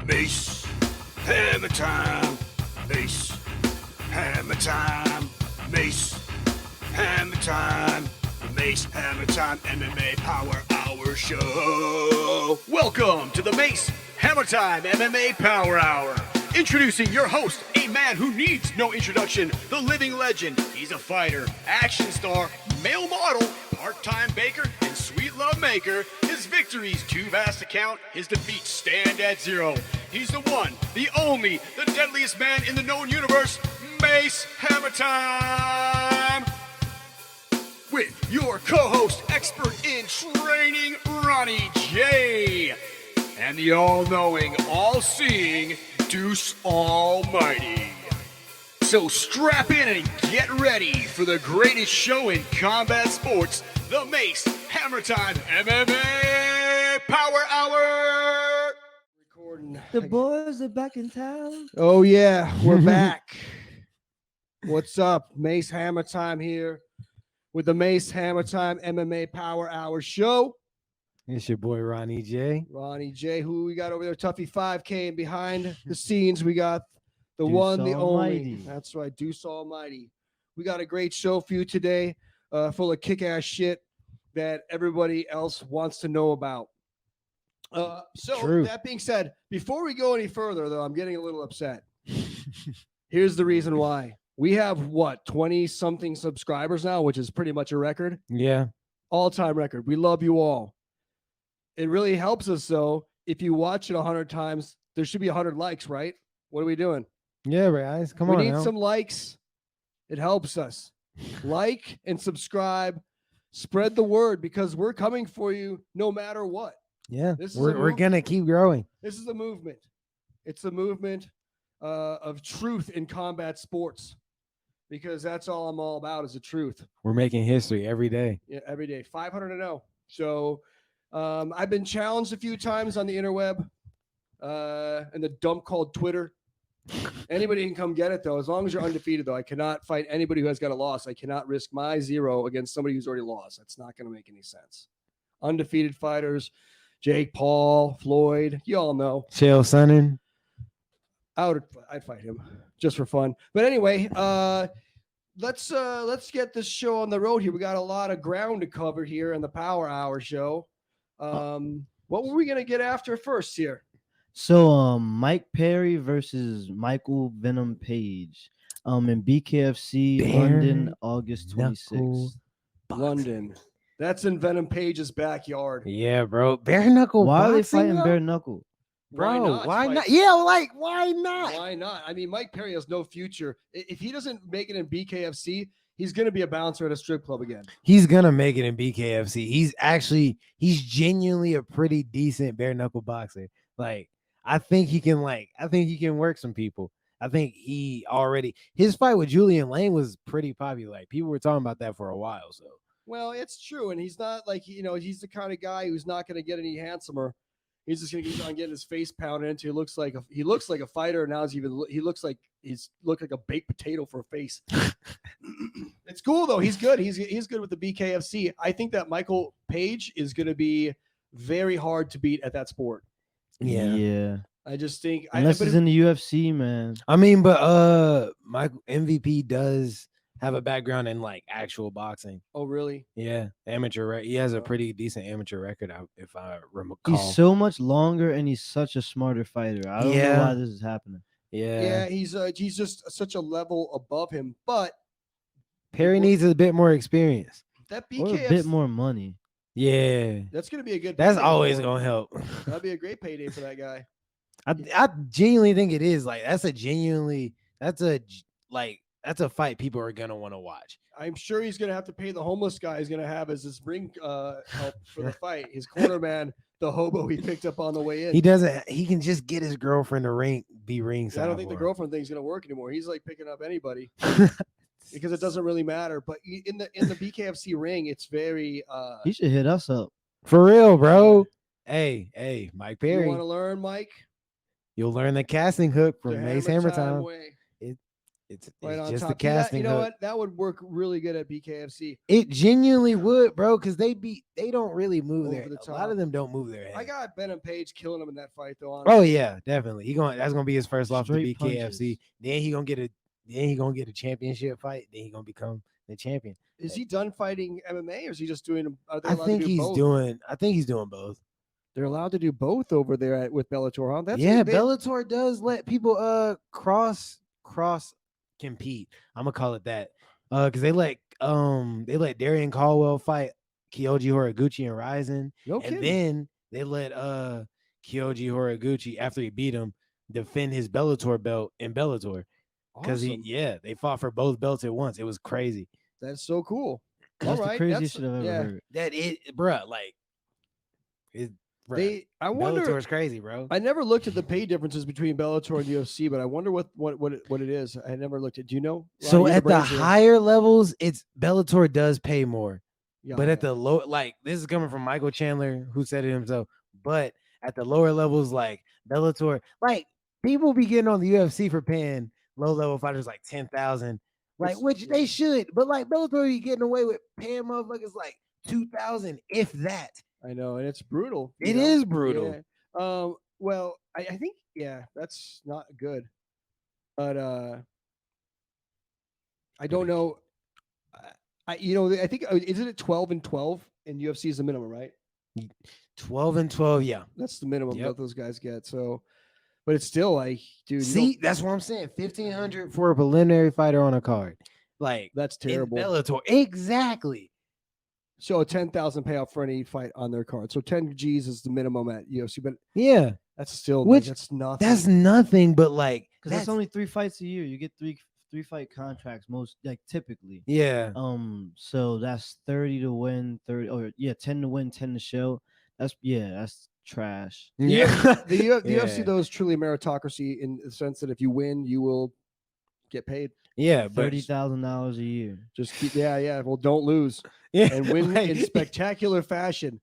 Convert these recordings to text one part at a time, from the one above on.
Mace Hammertime. Mace Hammertime. Mace Hammertime. The Mace Hammertime MMA Power Hour Show. Welcome to the Mace Hammertime MMA Power Hour. Introducing your host, a man who needs no introduction, the living legend. He's a fighter, action star, male model, part-time baker, and sweet love maker. His victories too vast to count, his defeats stand at zero. He's the one, the only, the deadliest man in the known universe, Mace Hammertime. With your co-host, expert in training, Ronnie J. And the all-knowing, all-seeing Deuce Almighty. So strap in and get ready for the greatest show in combat sports, the Mace Hammertime MMA Power Hour. Recording. The boys are back in town. Oh yeah, we're back. What's up? Mace Hammertime here with the Mace Hammertime MMA Power Hour show. It's your boy Ronnie J. Ronnie J, who we got over there, Tuffy 5K, and behind the scenes we got the Deuce one, the Almighty. only. That's right, Deuce Almighty. We got a great show for you today, full of kick-ass shit that everybody else wants to know about. True. That being said, before we go any further, though, I'm getting a little upset. Here's the reason why. We have, 20-something subscribers now, which is pretty much a record. Yeah. All-time record. We love you all. It really helps us, though, if you watch it 100 times, there should be 100 likes, right? What are we doing? Yeah, guys. Come on. We need now. some likes. It helps us. Like and subscribe. Spread the word because we're coming for you no matter what. Yeah. This is a We're movement. gonna keep growing. This is a movement. It's a movement of truth in combat sports because that's all I'm all about is the truth. We're making history every day. Yeah, every day. 500-0. So I've been challenged a few times on the interweb and the dump called Twitter. Anybody can come get it, though, as long as you're undefeated, though. I cannot fight anybody who has got a loss. I cannot risk my 0 against somebody who's already lost. That's not going to make any sense. Undefeated fighters, Jake Paul, Floyd, you all know. Chael Sonnen. I'd fight him just for fun. But anyway, let's get this show on the road here. We got a lot of ground to cover here in the Power Hour show. What were we gonna get after first here? So Mike Perry versus Michael Venom Page in BKFC Bare London, August 26th. knuckle London. That's in Venom Page's backyard. Yeah, bro. Bare knuckle. Why are they boxing, fighting though? bare knuckle? Bro, why fight? not? Yeah, like why not? Why not? I mean, Mike Perry has no future. If he doesn't make it in BKFC, he's gonna be a bouncer at a strip club again. He's gonna make it in BKFC. He's genuinely a pretty decent bare knuckle boxer. Like, I think he can work some people. I think his fight with Julian Lane was pretty popular. Like, people were talking about that for a while. So Well, it's true, and he's not like he's the kind of guy who's not gonna get any handsomer. He's just gonna keep on getting his face pounded into. He looks like a fighter. Now he looks like a baked potato for a face. It's cool though. He's good. He's good with the BKFC. I think that Michael Page is gonna be very hard to beat at that sport. Yeah. I just think Unless he's in the UFC, man. I mean, but Michael MVP does have a background in like actual boxing. Oh really? Yeah, amateur. He has a pretty decent amateur record, if I recall. He's so much longer and he's such a smarter fighter. I don't know why this is happening. Yeah. He's just such a level above him. But Perry needs a bit more experience. that Or BKFC, a bit more money. Yeah, that's gonna be a good. that's payday always for him. gonna help. That'd be a great payday for that guy. I genuinely think it is. Like, that's a fight people are gonna want to watch. I'm sure he's going to have to pay the homeless guy he's going to have as his ring help for the fight. His corner man, the hobo he picked up on the way in. He can just get his girlfriend to be ringside. I don't think the for girlfriend thing's going to work anymore. He's like picking up anybody because it doesn't really matter. But in the BKFC ring, it's very. He should hit us up. For real, bro. Hey, Mike You Perry. want to learn, Mike? You'll learn the casting hook from The Mace Hammer Time Hammertime. way. It's right on just top. the See, that, casting you know hook. what? That would work really good at BKFC. It genuinely would, bro, because they don't really move Over their. the A lot top. of them don't move their head. I got Ben and Page killing him in that fight, though. Oh Honestly. yeah, definitely. That's gonna be his first loss to Straight BKFC. punches. Then he gonna get a championship fight. Then he gonna become the champion. Is he done fighting MMA, or is he just doing? Are they I allowed think to do both? I think he's doing both. They're allowed to do both over there with Bellator, huh? Bellator does let people cross compete. I'm gonna call it that. Because they let Darian Caldwell fight Kyoji Horiguchi and Ryzen. No And kidding. then they let Kyoji Horiguchi, after he beat him, defend his Bellator belt in Bellator. Because Awesome. they fought for both belts at once. It was crazy. That's so cool. That's All the right, craziest shit I've ever heard. That it, bruh, like I wonder. Bellator's crazy, bro. I never looked at the pay differences between Bellator and UFC, but I wonder what it is. I never looked at. Do you know? So Use at the brains here. higher levels, it's Bellator does pay more. Yeah, But yeah. at the low, like this is coming from Michael Chandler, who said it himself. But at the lower levels, like Bellator, like people be getting on the UFC for paying low level fighters like 10,000, like which they should. But like Bellator, you getting away with paying motherfuckers like 2,000, if that. I know, and it's brutal. It is brutal. Yeah. Well, I think that's not good. But I don't know. I think isn't it 12-12 in UFC is the minimum, right? 12-12, yeah. That's the minimum Yep. that those guys get. So, but it's still like, dude. See, that's what I'm saying. 1,500 for a preliminary fighter on a card, like that's terrible. in Bellator, exactly. So a 10,000 payout for any fight on their card. So 10 G's is the minimum at UFC, but yeah, that's still that's nothing. That's nothing, but like because that's only 3 fights a year. You get three fight contracts most typically. Yeah. So that's 30 to win, 30 or 10 to win, 10 to show. That's trash. Yeah. The UFC though is truly a meritocracy in the sense that if you win, you will get paid. Yeah, $30,000 a year. Just keep Well, don't lose. Yeah, and win in spectacular fashion.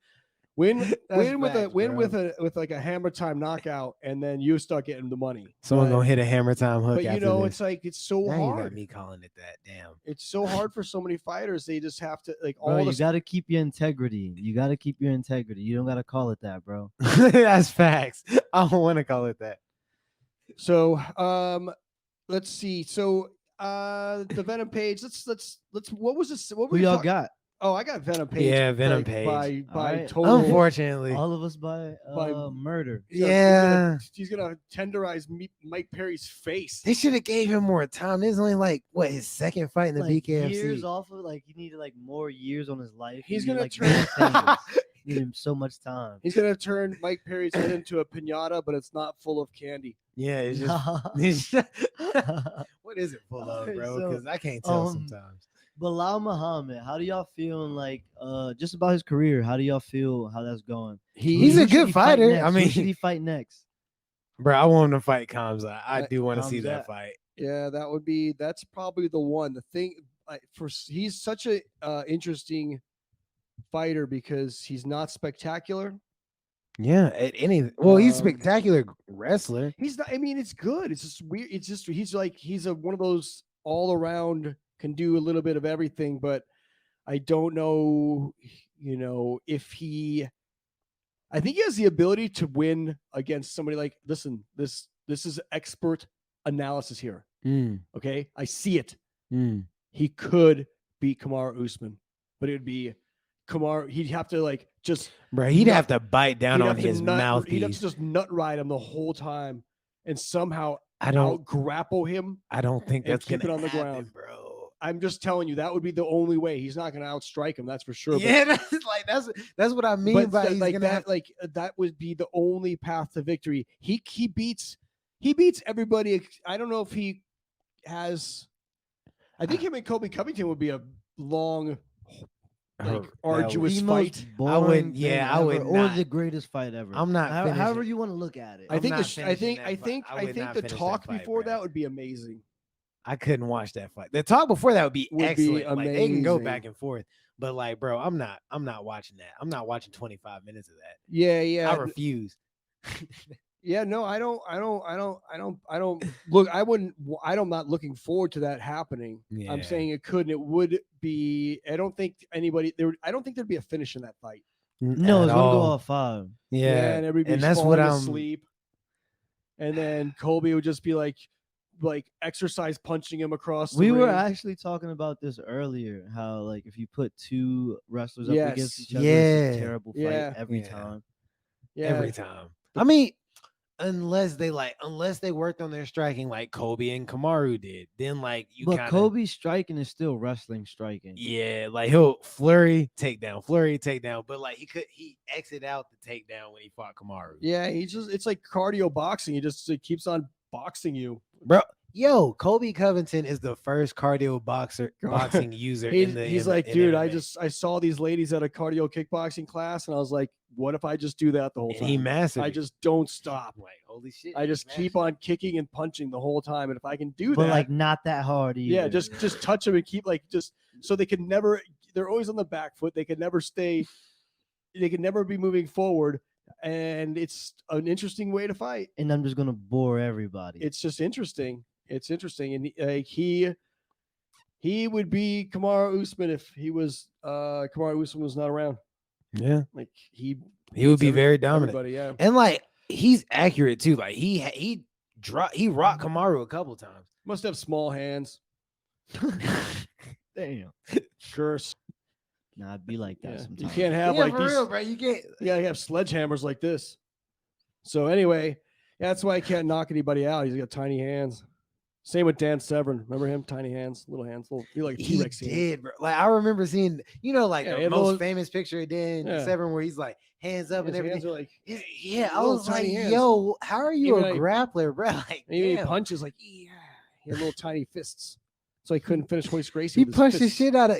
Win with like a hammer time knockout, and then you start getting the money. Someone gonna hit a hammer time hook. But it's like it's so now hard. You got me calling it that. Damn. It's so hard for so many fighters. They just have to you got to keep your integrity. You got to keep your integrity. You don't got to call it that, bro. That's facts. I don't want to call it that. So let's see. So the Venom page. Let's what was this? What who y'all got? Oh, I got Venom Page. Yeah, Venom Page. By total. Unfortunately, all of us by murder. Yeah, he's gonna tenderize Mike Perry's face. They should have gave him more time. This is only like his second fight in the BKFC. Years off of he needed more years on his life. He's gonna turn. Need him so much time. He's gonna turn Mike Perry's head into a piñata, but it's not full of candy. Yeah, it's just. What is it full of, bro? Because I can't tell sometimes. Bilal Muhammad, how do y'all feel just about his career? How do y'all feel how that's going? He's a good fighter. I mean, who should he fight next? Bro, I want him to fight Kamza. I do want to see that fight. Yeah, that's probably the one. The thing he's such a interesting fighter because he's not spectacular. Yeah, at anything. Well, he's a spectacular wrestler. He's not. I mean, it's good. It's just weird. It's just he's one of those all around. Can do a little bit of everything, but I don't know, if I think he has the ability to win against somebody like, listen, this is expert analysis here. Okay. I see it. He could beat Kamaru Usman, but it would be Kamaru. He'd have to he'd have to bite down on his mouthpiece. He'd have to just nut ride him the whole time and somehow out grapple him. I don't think that's going to happen, on the ground, bro. I'm just telling you, that would be the only way. He's not going to outstrike him, that's for sure. Yeah, that's what I mean by that would be the only path to victory. He beats everybody. I don't know if he has. I think him and Kobe Covington would be a long, arduous fight. I would. I would. Or the greatest fight ever. I'm not. However you want to look at it. I think the talk before that would be amazing. I couldn't watch that fight. The talk before that would be excellent. Amazing. They can go back and forth, but bro, I'm not watching that. I'm not watching 25 minutes of that. Yeah. I refuse. Yeah, no, I don't look. I wouldn't. I'm not looking forward to that happening. Yeah. I'm saying it could, and it would be. I don't think anybody there. I don't think there'd be a finish in that fight. No, At it's gonna go all. off 5. Yeah, and everybody's and that's falling what I'm. asleep. And then Kobe would just be like exercise punching him across the We were ring. actually talking about this earlier. How like if you put 2 wrestlers up against Yes. each other, it's a Yeah. terrible fight Yeah. every Yeah. time. Yeah, Every time. I mean, unless they worked on their striking like Kobe and Kamaru did, then like you But kind of Kobe's striking is still wrestling striking. yeah, like he'll flurry takedown, but like he exited out the takedown when he fought Kamaru. yeah. It's like cardio boxing. He just keeps on boxing you. Bro, yo, Kobe Covington is the first cardio boxing user He's like, in dude, MMA. I saw these ladies at a cardio kickboxing class, and I was like, what if I just do that the whole And time? he mastered I it. just don't stop. Like holy shit. I he just mastered keep on kicking and punching the whole time, and if I can do But that, like not that hard either. yeah, just touch them and keep just so they can never. They're always on the back foot. They can never stay. They can never be moving forward, and it's an interesting way to fight. And I'm just gonna bore everybody. It's just interesting. It's interesting, and he would be Kamaru Usman if Kamaru Usman was not around. Yeah. Like he He would be beats very dominant. everybody, yeah. And like he's accurate too. Like he rocked Kamaru a couple times. Must have small hands. Damn. Curse. Nah, I'd be like that Yeah. sometimes. You can't have Yeah, like for these. real, bro. You can't. You gotta have sledgehammers like this. So anyway, that's why I can't knock anybody out. He's got tiny hands. Same with Dan Severn. Remember him? Tiny hands, little hands, be like a He T-Rex hands. did, bro. Like I remember seeing, like Yeah, the he had most little- famous picture of Dan Yeah. Severn where he's like hands up His and hands everything. are like, Yeah, I little was like, tiny hands. yo, how are you Even a like- grappler, bro? Like, and even he damn. punches like, yeah. He had little tiny fists, so he couldn't finish Hoist Gracie. He with his punched the fists. shit out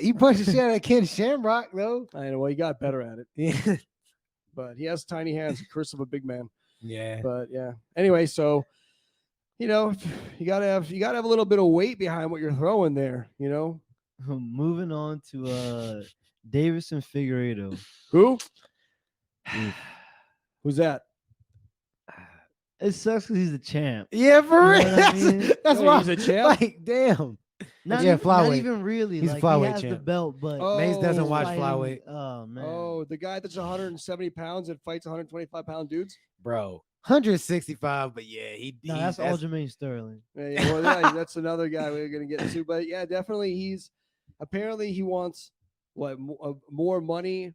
of Ken Shamrock though. I know. Well, he got better at it, Yeah, but he has tiny hands. Curse of a big man. yeah. But yeah. Anyway, so you gotta have a little bit of weight behind what you're throwing there. Moving on to Davison Figueiredo. Who? Oof. Who's that? It sucks because he's a champ. Yeah, for You real. know what I mean? That's Oh, why he's a champ? Like, damn. Not, Yeah, even, not flyweight. even really. He's a like, flyweight he has the champ. belt, but Mace doesn't Oh, watch fighting- flyweight, Oh man. Oh, the guy that's 170 pounds and fights 125-pound dudes. bro. 165, but yeah, No, he's that's Aljamain Sterling. Yeah, well, yeah, that's another guy we're gonna get to. But yeah, definitely, he wants more money,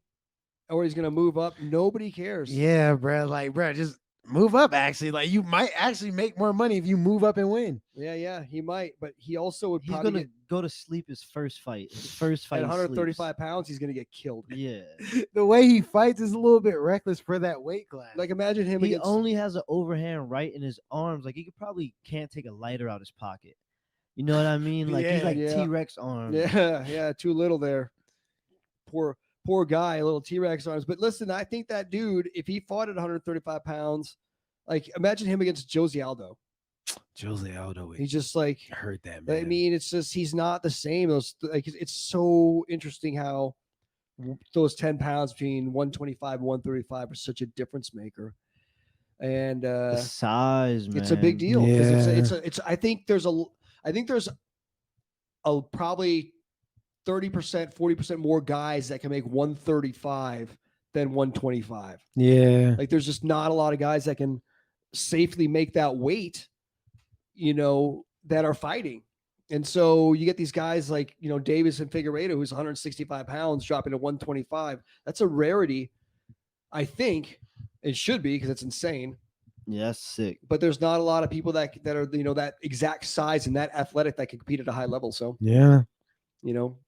or he's gonna move up. Nobody cares. Yeah, bro. Like, bro, just move up. Actually, like, you might actually make more money if you move up and win. yeah, he might, but he also would He's probably gonna go to sleep his first fight. His first fight. at he 135 pounds, he's gonna get killed. sleeps. Yeah. The way he fights is a little bit reckless for that weight class. Like, imagine him He against. only has an overhand right in his arms. Like he can't take a lighter out his pocket. You know what I mean? Like he's like Yeah. T-Rex arms. Yeah, too little there. Poor guy, little T-Rex arms. But listen, I think that dude, if he fought at 135 pounds, like imagine him against Jose Aldo. Jose Aldo, He's just like, I heard that, man. I mean, it's just he's not the same. It's so interesting how those 10 pounds between 125 and 135 are such a difference maker. And The size, man. it's a big deal because Yeah. it's I think there's a probably 30%, 40% more guys that can make 135 than 125. Yeah. Like there's just not a lot of guys that can safely make that weight, that are fighting. And so you get these guys like, Davis and Figueiredo, who's 165 pounds, dropping to 125. That's a rarity, I think. It should be because it's insane. Yeah, that's sick. But there's not a lot of people that are, that exact size and that athletic that can compete at a high level. So, Yeah.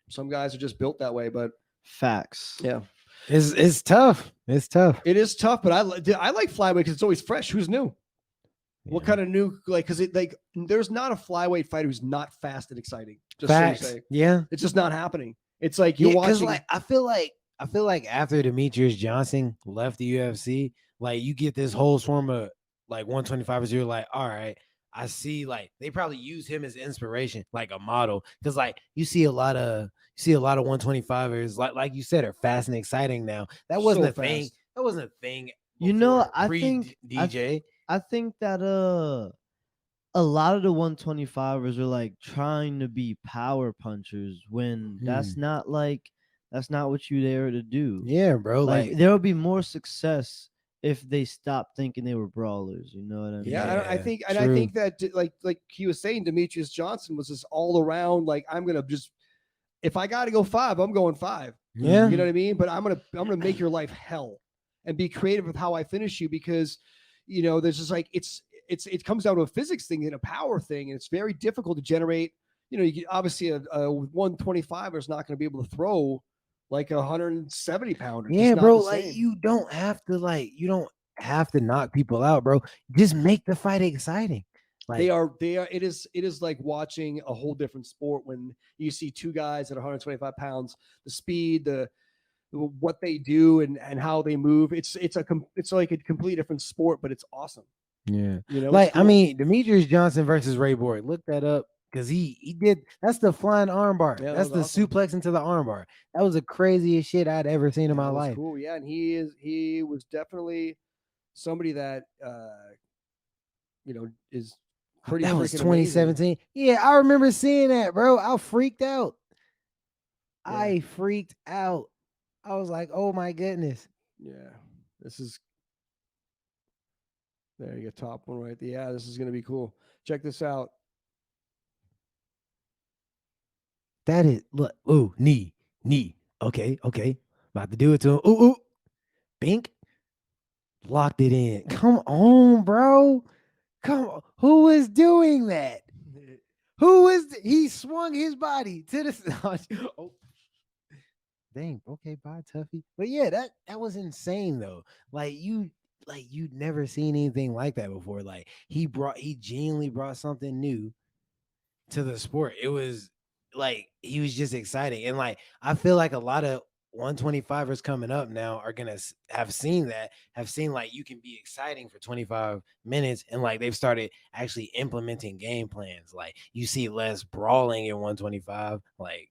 some guys are just built that way. But Facts. yeah, It's tough. It's tough. it is tough. But I like flyweight because it's always fresh. Who's new? What Yeah. kind of new, because there's not a flyweight fighter who's not fast and exciting. Just Facts. so you say. Yeah. It's just not happening. It's like you're Yeah, 'cause, watching. like I feel like after Demetrius Johnson left the UFC, like you get this whole swarm of like 125ers. You're like, all right, I see. Like they probably use him as inspiration, like a model, because like you see a lot of 125ers, like you said, are fast and exciting now. That wasn't So a thing. fast. That wasn't a thing. You know, before, I pre- think- DJ. I think that a lot of the 125ers are like trying to be power punchers when that's not what you're there to do. Yeah, bro. Like there will be more success if they stop thinking they were brawlers. You know what I mean? Yeah, I Yeah, think, and I true. think that like he was saying, Demetrius Johnson was just all around. Like I'm gonna just, if I got to go 5, I'm going 5. Yeah. You know what I mean? But I'm gonna make your life hell and be creative with how I finish you, because there's just like it comes down to a physics thing and a power thing, and it's very difficult to generate. Obviously a 125er is not going to be able to throw like a 170 pounder. Yeah, Just not bro. the Like same. you don't have to knock people out, bro. Just make the fight exciting. Like They are. It is like watching a whole different sport when you see two guys at 125 pounds. The speed, what they do, and how they move. It's like a completely different sport, but it's awesome. Yeah. It's Like, I cool. mean, Demetrius Johnson versus Ray Borg. Look that up because he did. That's the flying armbar. Yeah, that That's was the awesome. suplex into the armbar. That was the craziest shit I'd ever seen in my That was life. cool. Yeah, and he was definitely somebody that is pretty. That was freaking amazing. 2017. Yeah, I remember seeing that, bro. I freaked out. Yeah. I freaked out. I was like, oh my goodness. Yeah, this is. There you go, top one right there. Yeah, this is gonna be cool. Check this out. That is look. Ooh, knee. Okay. About to do it to him. Ooh. Bink. Locked it in. Come on, bro. Come on. Who was doing that? He swung his body to the oh. Dang, okay, bye, Tuffy. But yeah, that was insane though. You'd never seen anything like that before. Like he genuinely brought something new to the sport. It was like he was just exciting. And like I feel like a lot of 125ers coming up now are gonna have seen like you can be exciting for 25 minutes, and like they've started actually implementing game plans. Like you see less brawling in 125, like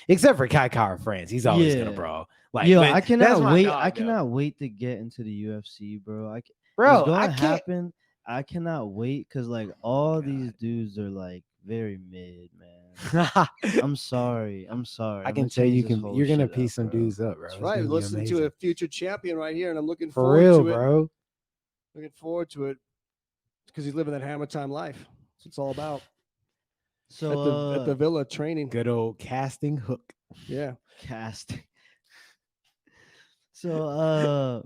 except for Kai Kara France, he's always gonna brawl. Like yo, but I cannot wait. dog, I though. cannot wait to get into the UFC, bro. Bro, it's gonna I can't. happen. I cannot wait because like all these dudes are like very mid, man. I'm sorry. I I'm can gonna tell change this whole you're gonna shit piece up, some bro. dudes up, bro. That's It's right. gonna be Listen to amazing. a future champion right here, and I'm looking For forward real, to it. bro. Looking forward to it because he's living that hammer time life. That's what it's all about. So At the villa training. Good old casting hook. Yeah. casting. So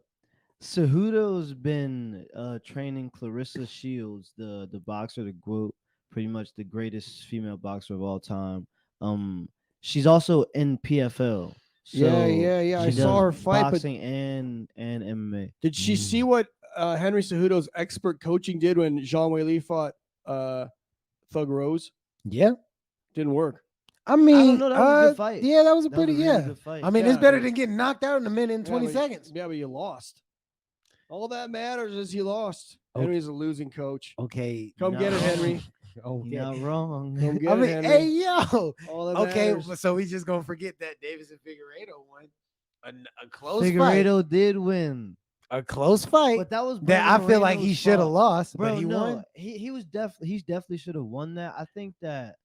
Cejudo's been training Clarissa Shields, the boxer, the GOAT, pretty much the greatest female boxer of all time. She's also in PFL. So yeah. I she saw does her fight, but boxing and MMA. did she see what Henry Cejudo's expert coaching did when Jean Weili fought Thug Rose? Yeah. Didn't work. I mean, I don't know. That was a good fight. Yeah, that was a That was pretty a really good fight. I mean, Yeah, it's better but- than getting knocked out in a minute and 20 seconds. Yeah, but you lost. All that matters is you lost. Okay. Henry's a losing coach. Okay. Come get it, Henry. Okay. You're not wrong. Come get I it, mean, Henry. hey, yo. All that Okay, matters. so we just gonna forget that Davis and Figueiredo won a close fight. Figueiredo did win, A close fight but that was that I Brandon feel like he Moreno's should have fault. lost, Bro, but he no, won. he was definitely should have won that. I think that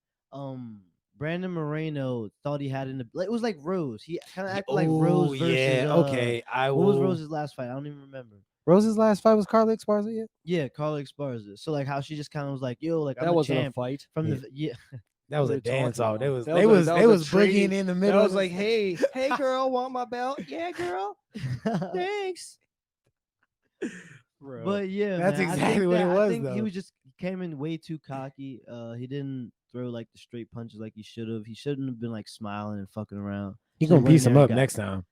Brandon Moreno thought he had it was like Rose. He kind of acted like Rose versus okay. what was Rose's last fight? I don't even remember. Rose's last fight was Carla Esparza yet? Yeah, Carla Esparza. So like how she just kind of was like, yo, like That I'm the wasn't a champ fight. from the yeah. That was What are a you talking dance off. about? They was That they was was a they was trading- boogieing in the That middle. was like, hey girl, want my belt? Yeah, girl. Thanks. Bro. But yeah, That's man, I exactly think what it that- was, I think though. he was just came in way too cocky. He didn't throw like the straight punches like he should have. He shouldn't have been like smiling and fucking around. He He gonna went in piece him there and up got- next time.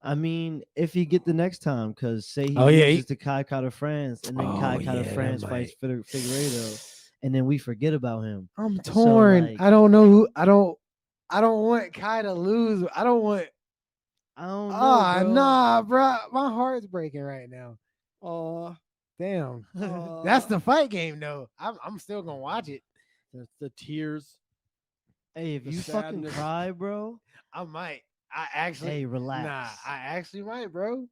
I mean, if he get the next time, because say he Oh, yeah, loses to Kai Kara France, and then Kai Kara yeah, that France fights Figueiredo, and then we forget about him. I'm So, torn. like- I don't know who. I don't want Kai to lose. I don't want. I don't know, bro. Nah, bro. My heart's breaking right now. Aw. Damn. Aw. That's the fight game, though. I'm still gonna watch it. the tears. Hey, if the you fucking sadness. cry, bro, I might. I actually. hey, relax. Nah, I actually might, bro.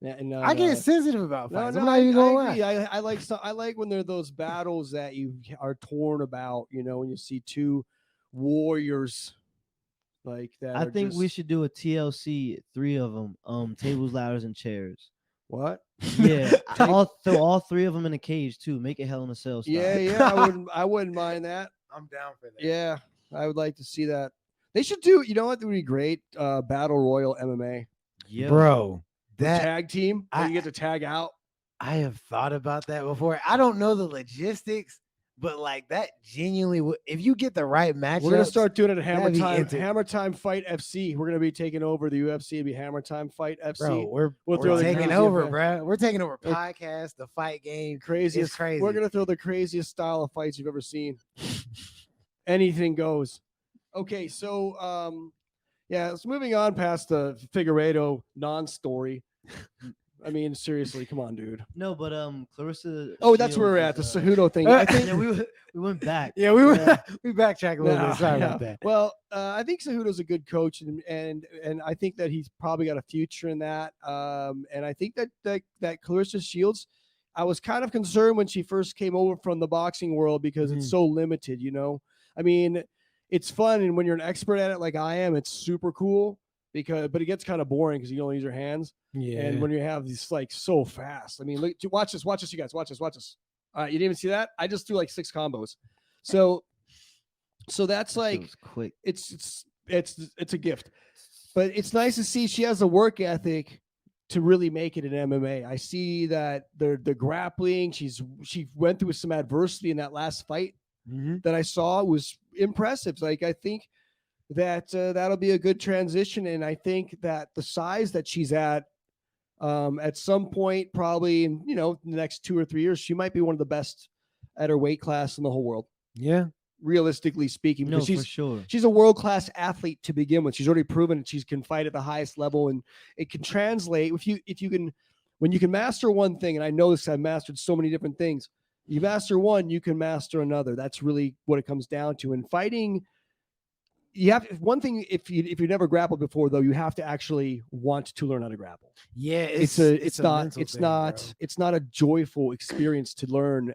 And I get sensitive about no, fights. no, I'm not even gonna lie. agree. I like I like when there are those battles that you are torn about. You know, when you see two warriors like that. I are think we just- should do a TLC, 3 of them, tables, ladders, and chairs. what? Yeah, I'll throw all 3 of them in a cage too. Make it Hell in a Cell style. Yeah, I wouldn't mind that. I'm down for that. Yeah, I would like to see that. They should do. You know what would be great? Battle Royal MMA. Yeah. Bro, The that tag team. Where I- you get to tag out. I have thought about that before. I don't know the logistics, but like that genuinely would, if you get the right matchup. We're gonna start doing it at Hammer that'd be Time. inter- Hammer Time Fight FC. We're gonna be taking over the UFC. It'll be Hammer Time Fight FC. Bro, We'll we're throw the taking crazy over, event. bro. We're taking over We're- podcast, the fight game. Craziest. It's crazy. We're gonna throw the craziest style of fights you've ever seen. Anything goes. Okay, so yeah, so moving on past the Figueiredo non-story. I mean, seriously, come on, dude. No, but Clarissa. Oh, that's where we're at. Shields The is, Cejudo thing. I think yeah, we went back. Yeah, we Yeah. we backtrack a little No, bit. Sorry yeah. about that. Well, I think Cejudo's a good coach, and I think that he's probably got a future in that. And I think that Clarissa Shields, I was kind of concerned when she first came over from the boxing world because it's so limited. You know, I mean, it's fun, and when you're an expert at it like I am, it's super cool. But it gets kind of boring because you only use your hands. Yeah. And when you have these like so fast, I mean, look, watch this, you guys, watch this. All right, you didn't even see that? I just threw like 6 combos. So that's That shit like was quick. it's a gift. But it's nice to see she has a work ethic to really make it in MMA. I see that the grappling, she went through some adversity in that last fight that I saw was impressive. Like I think that that'll be a good transition, and I think that the size that she's at some point, probably in the next 2 or 3 years, she might be one of the best at her weight class in the whole world. Yeah. Realistically speaking, No, because for sure. she's a world-class athlete to begin with. She's already proven that she can fight at the highest level, and it can translate when you can master one thing. And I know this, I've mastered so many different things. You master one, you can master another. That's really what it comes down to. And fighting, you have one thing. If you never grappled before, though, you have to actually want to learn how to grapple. Yeah. It's not a joyful experience to learn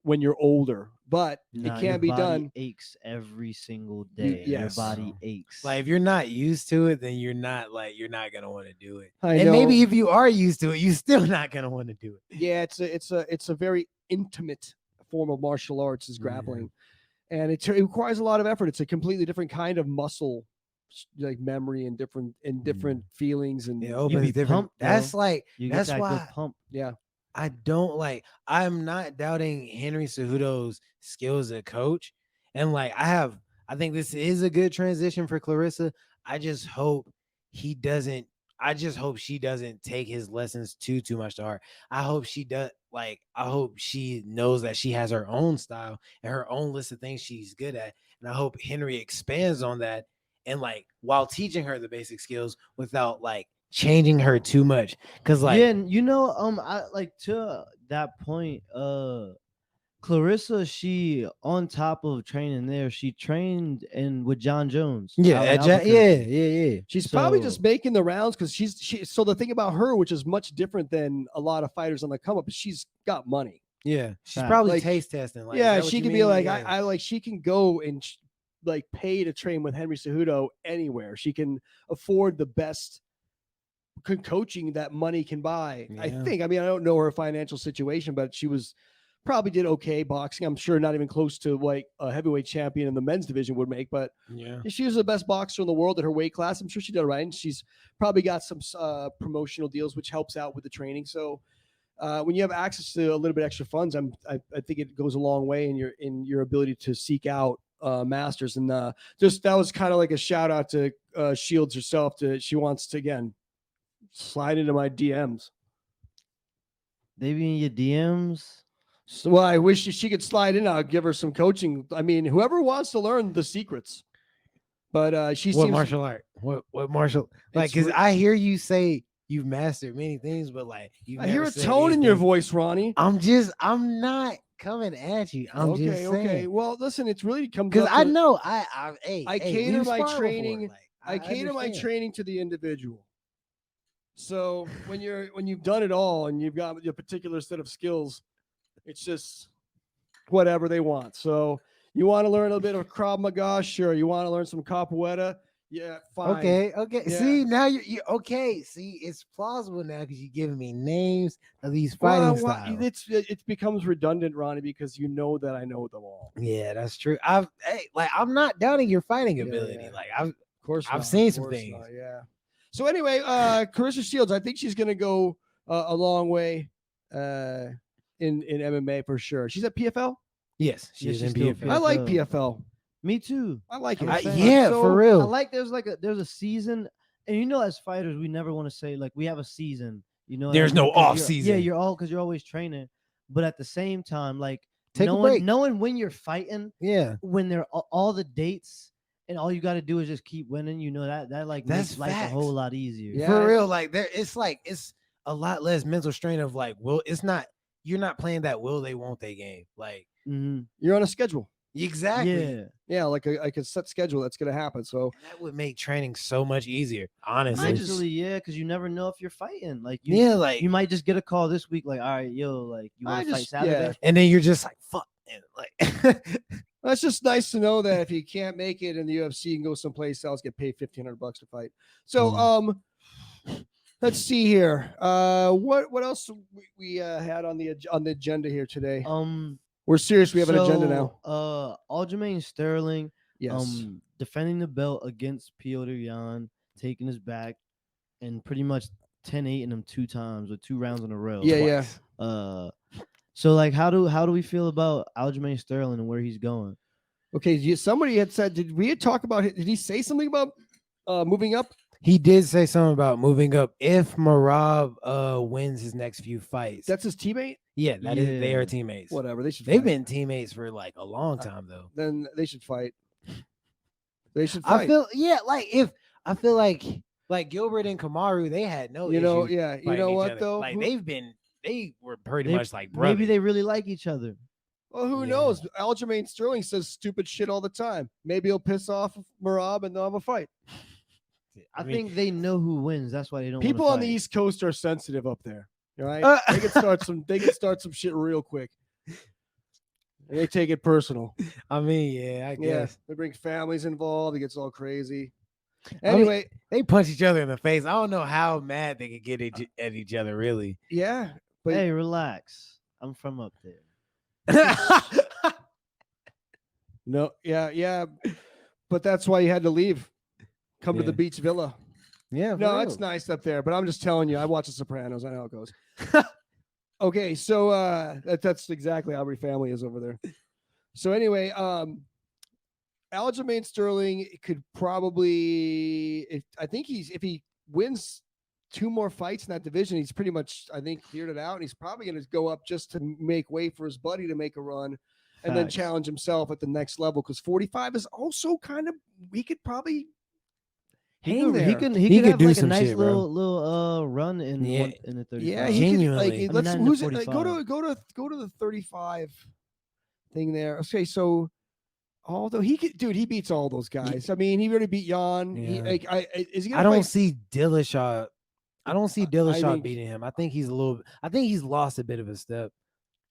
when you're older, but Nah, it your can be body done. Aches every single day. yes. Your body aches. Like if you're not used to it, then you're not gonna want to do it. I And know. maybe if you are used to it, you're still not gonna want to do it. Yeah, it's a very intimate form of martial arts is grappling, and it requires a lot of effort. It's a completely different kind of muscle, like memory and different feelings and It You opens be different. pumped, bro. That's like You that's get that why good pump. yeah. I don't like. I'm not doubting Henry Cejudo's skills as a coach, and like I think this is a good transition for Clarissa. I just hope he doesn't. I just hope she doesn't take his lessons too much to heart. I hope she does. Like I hope she knows that she has her own style and her own list of things she's good at, and I hope Henry expands on that and like while teaching her the basic skills without like changing her too much. Because like yeah, and I like to that point, Clarissa, she on top of training there, she trained with John Jones. out in Albuquerque. yeah. She's probably So- just making the rounds because so the thing about her, which is much different than a lot of fighters on the come up, is she's got money. Yeah, she's Fact. probably Like, taste testing. Like, is yeah, that what she you can be mean? like, Yeah. I like she can go and like pay to train with Henry Cejudo anywhere. She can afford the best coaching that money can buy. I Yeah. think. I mean, I don't know her financial situation, but she probably did okay boxing. I'm sure not even close to like a heavyweight champion in the men's division would make, but Yeah, she was the best boxer in the world at her weight class. I'm sure she did all right. And she's probably got some promotional deals, which helps out with the training. So when you have access to a little bit extra funds, I think it goes a long way in your ability to seek out masters. And that was kind of like a shout out to Shields herself. She wants to again slide into my DMs. They be in your DMs. So, well, I wish she could slide in. I'll give her some coaching. I mean, whoever wants to learn the secrets. But she what seems martial art? What martial? Like, It's because re- I hear you say you've mastered many things, but like, you've I hear never a said tone in your anything. voice, Ronnie. I'm not coming at you. I'm just saying. Okay. Well, listen, it's really comes Because up I to- know I cater we've my sparred before, training. like, I cater my understand. training to the individual. So when you've done it all and you've got your particular set of skills, it's just whatever they want. So you want to learn a little bit of Krav Maga, sure. You want to learn some capoeira, yeah, fine. Okay. Yeah. See, now you okay. See, it's plausible now because you're giving me names of these Well, fighting styles. it becomes redundant, Ronnie, because you know that I know them all. Yeah, that's true. I'm not doubting your fighting Yeah, ability. yeah. Like Of course, I've not, seen of some course things. not, yeah. So anyway, Carissa Shields, I think she's gonna go a long way in MMA for sure. She's at PFL. Yes, Yeah, she's she's in still PFL. I like PFL. PFL. Me too. I like I'm it. a fan. Yeah, So, for I real. like there's a season, and as fighters, we never want to say like we have a season. You know, what I There's mean? no 'Cause off you're- season. Yeah, you're all because you're always training, but at the same time, like Take a break. knowing when you're fighting, Yeah, when they're all the dates, and all you got to do is just keep winning. You know that like That's makes life a facts. whole lot easier. Yeah. for real. Like it's a lot less mental strain of like, well, you're not playing that will they won't they game. Like Mm-hmm. you're on a schedule. exactly. Yeah. Yeah, like a set schedule that's gonna happen. So That would make training so much easier, honestly. Eventually, yeah, because you never know if you're fighting. Like you, Yeah, like you might just get a call this week, like, all right, yo, like you I want to fight just- Saturday? yeah. and then you're just like fuck, and like that's just nice to know that if you can't make it in the UFC, you can go someplace else, get paid $1,500 to fight. So let's see here. What else we had on the agenda here today? We're serious. We have an agenda now. Aljamain Sterling, Yes. defending the belt against Piotr Jan, taking his back, and pretty much 10-8 him 2 times or 2 rounds in a row. Yeah, yeah. So like, how do we feel about Aljamain Sterling and where he's going? Okay. Somebody had said, did we talk about it? Did he say something about moving up? he did say something about moving up if Marab wins his next few fights. That's his teammate. Yeah, they Yeah. are teammates. Whatever. They should. They've fight. been teammates for like a long time though. Then they should fight. They should fight. I feel like Gilbert and Kamaru, they had no you know, issue yeah. You fighting know each what other. though? Like they were pretty They- much like brothers. Maybe they really like each other. Well, who Yeah. knows? Aljamain Sterling says stupid shit all the time. Maybe he'll piss off Marab and they'll have a fight. I mean, think they know who wins. That's why they don't. People wanna on the fight. East Coast are sensitive up there. All right, they can start some. They can start some shit real quick. And they take it personal. I mean, yeah, I Yeah, guess they bring families involved. It gets all crazy. I mean- Anyway, they punch each other in the face. I don't know how mad they could get at each other, really. yeah, but Hey, relax. I'm from up there. no, yeah, but that's why you had to leave. Come to the Yeah. beach villa. Yeah, for No, real. it's nice up there, but I'm just telling you, I watch The Sopranos. I know how it goes. Okay, so that's exactly how every family is over there. So anyway, Aljamain Sterling could probably, I think if he wins 2 more fights in that division, he's pretty much, I think, cleared it out, and he's probably going to go up just to make way for his buddy to make a run, and then Facts. challenge himself at the next level. Because 45 is also kind of, we could probably. He hang could, there. he could He could have do like a some nice shit, bro. little run in Yeah. in the 35. Yeah, he could, Genuinely. like, I mean, let's not in the who's it? Like, 45. go to the 35 thing there. Okay, so although he could, dude, he beats all those guys. I mean, he already beat Jan. He, Yeah. like, is he gonna I don't fight? see Dillashaw. I don't see Dillashaw think- beating him. I think he's a little. I think he's lost a bit of a step.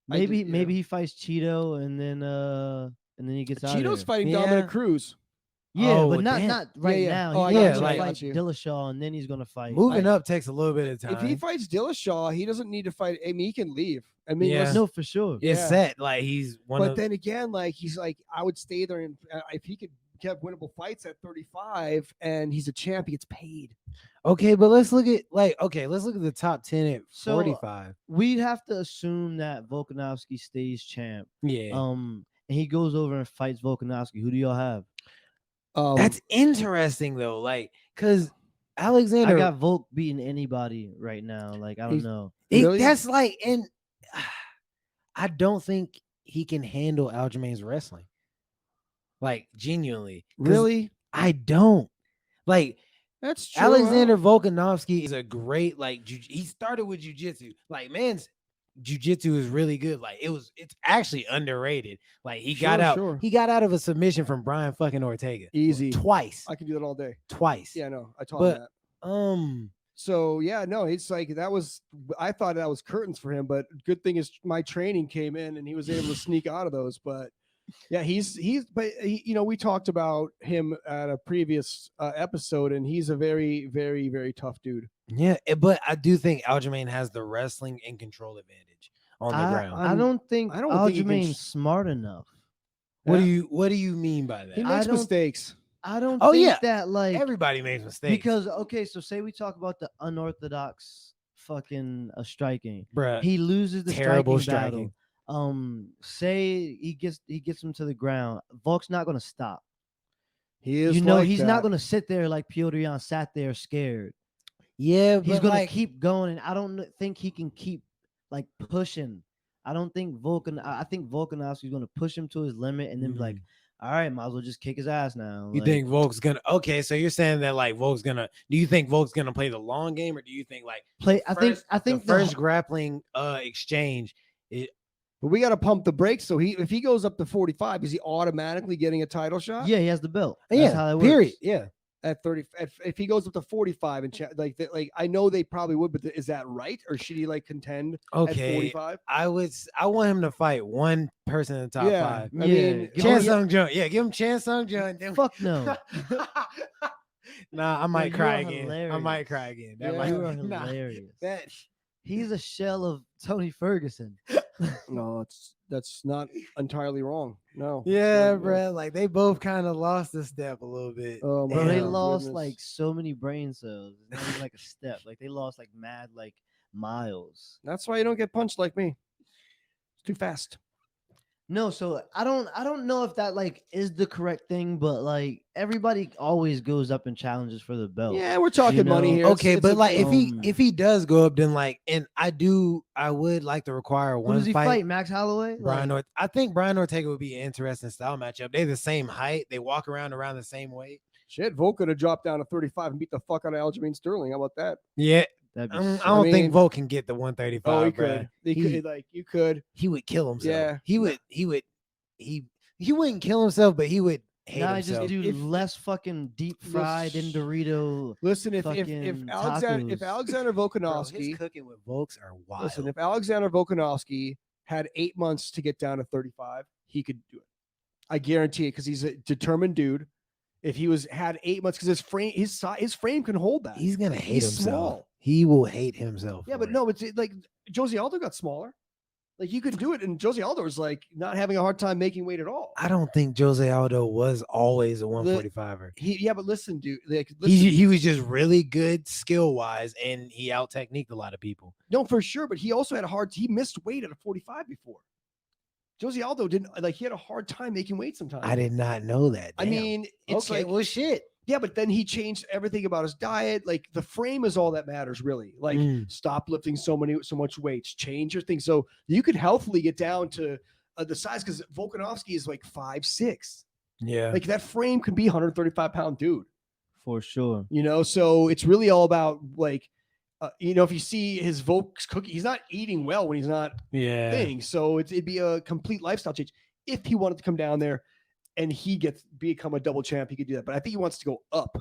Maybe yeah. maybe he fights Cheeto and then he gets out. Cheeto's of there. fighting Yeah. Dominic Cruz. Yeah, Oh, but not damn. not right yeah. now. Oh, I He's got gonna you, I got fight you. Dillashaw and then he's gonna fight. Moving up takes a little bit of time. If he fights Dillashaw, he doesn't need to fight. I mean, he can leave. I mean, Yeah. listen, No, for sure. it's yeah. set. Like he's one but of. then again, like he's like, I would stay there, and if he could have winnable fights at 35, and he's a champ, he gets paid. Okay, but let's look at the top 10 at So, 45. We'd have to assume that Volkanovski stays champ. Yeah, And he goes over and fights Volkanovski. Who do y'all have? that's interesting though. Like, cause I Alexander, got Volk beating anybody right now. Like I don't He's- know. Really? that's like, and I don't think he can handle Aljamain's wrestling. Like genuinely, 'cause really. I don't like. That's true. Alexander Volkanovski is a great he started with jiu-jitsu. Like man's jiu-jitsu is really good. Like it's actually underrated. Like he got Sure. out of a submission from Brian fucking Ortega. Easy. Twice. I can do that all day. Twice. Yeah, no, I taught But- that. So yeah, no, it's like that was. I thought that was curtains for him, but good thing is my training came in and he was able to sneak out of those. But yeah, we talked about him at a previous episode, and he's a very, very, very tough dude. Yeah, but I do think Aljamain has the wrestling and control advantage on the ground. I don't think I don't think he can Aljamain's smart enough. What Yeah. do you mean by He that? makes don't- mistakes. I don't Oh, think yeah. that like Everybody makes mistakes. because okay, so say we talk about the unorthodox fucking striking. bruh, He loses the terrible striking battle. Say he gets him to the ground. Volk's not gonna stop. He is. You know, like he's that. not gonna sit there like Piotr Jan sat there scared. yeah, He's but gonna like, keep going, and I don't think he can keep like pushing. I don't think I think Volkanovski's gonna push him to his limit, and then be like, all right, might as well just kick his ass now. you Like, think Volk's gonna? Okay, so you're saying that like Volk's gonna? Do you think Volk's gonna play the long game, or do you think like play? I think the first grappling exchange? But we got to pump the brakes. So if he goes up to 45, is he automatically getting a title shot? Yeah, he has the belt. That's Yeah, how that period. works. Yeah, At 30, if he goes up to 45 and like I know they probably would, but is that right, or should he like contend at okay. 45? I want him to fight one person in the top Yeah, five. I Yeah, mean, give Chan him- Sung Jung. Yeah, give him Chan Sung Jung. Fuck no. Nah, I might you cry are again. I hilarious. might cry again. That Yeah. might, You are nah, hilarious. that He's a shell of Tony Ferguson. No, that's not entirely wrong. No. yeah, No, no. bro. Like they both kind of lost a step a little bit. Oh, my Bro, they Damn. lost goodness. like so many brain cells. It's not even like a step. Like they lost like mad like miles. That's why you don't get punched like me. It's too fast. No, so I don't know if that like is the correct thing, but like everybody always goes up and challenges for the belt. Yeah, we're talking money know, here. Okay, It's but a like thing. if he does go up, then like, and I would like to require Who one does he fight. fight? Max Holloway? Brian Like, I think Brian Ortega would be an interesting style matchup. They're the same height. They walk around the same weight. Shit, Volk could have dropped down to 35 and beat the fuck out of Aljamain Sterling. How about that? Yeah, that'd be I sick. don't mean- think Volk can get the 135. Oh, he bruh. could. He He- could. Like you could. He would kill himself. Yeah. He wouldn't kill himself, but he would hate Nah, himself. just do If- less fucking deep fried in Dorito. Listen, if Fucking Alexander tacos. Bro, Volkanovski, his cooking with Volks are wild. listen, if Alexander Volkanovski had 8 months to get down to 35, he could do it. I guarantee it because he's a determined dude. If he had 8 months, because his frame can hold that. He's gonna hate He's himself. small. He will hate himself. Yeah, for but it. no, it's like Jose Aldo got smaller. Like you could do it, and Jose Aldo was like not having a hard time making weight at all. I don't think Jose Aldo was always a 145er. But listen, dude. Like, listen, He was just really good skill wise, and he out techniqued a lot of people. no, for sure. But he also had he missed weight at a 45 before. Jose Aldo didn't like. He had a hard time making weight sometimes. I did not know that. I Damn. mean, it's okay, like well, shit. yeah, but then he changed everything about his diet. Like the frame is all that matters, really. Like stop lifting so much weights, change your thing, so you could healthily get down to the size. Because Volkanovski is like 5'6". Yeah, Like that frame could be 135-pound dude. For sure. You know, so it's really all about like, if you see his Volk's cookie, he's not eating well when he's not yeah. thing. So it'd be a complete lifestyle change if he wanted to come down there and become a double champ. He could do that, but I think he wants to go up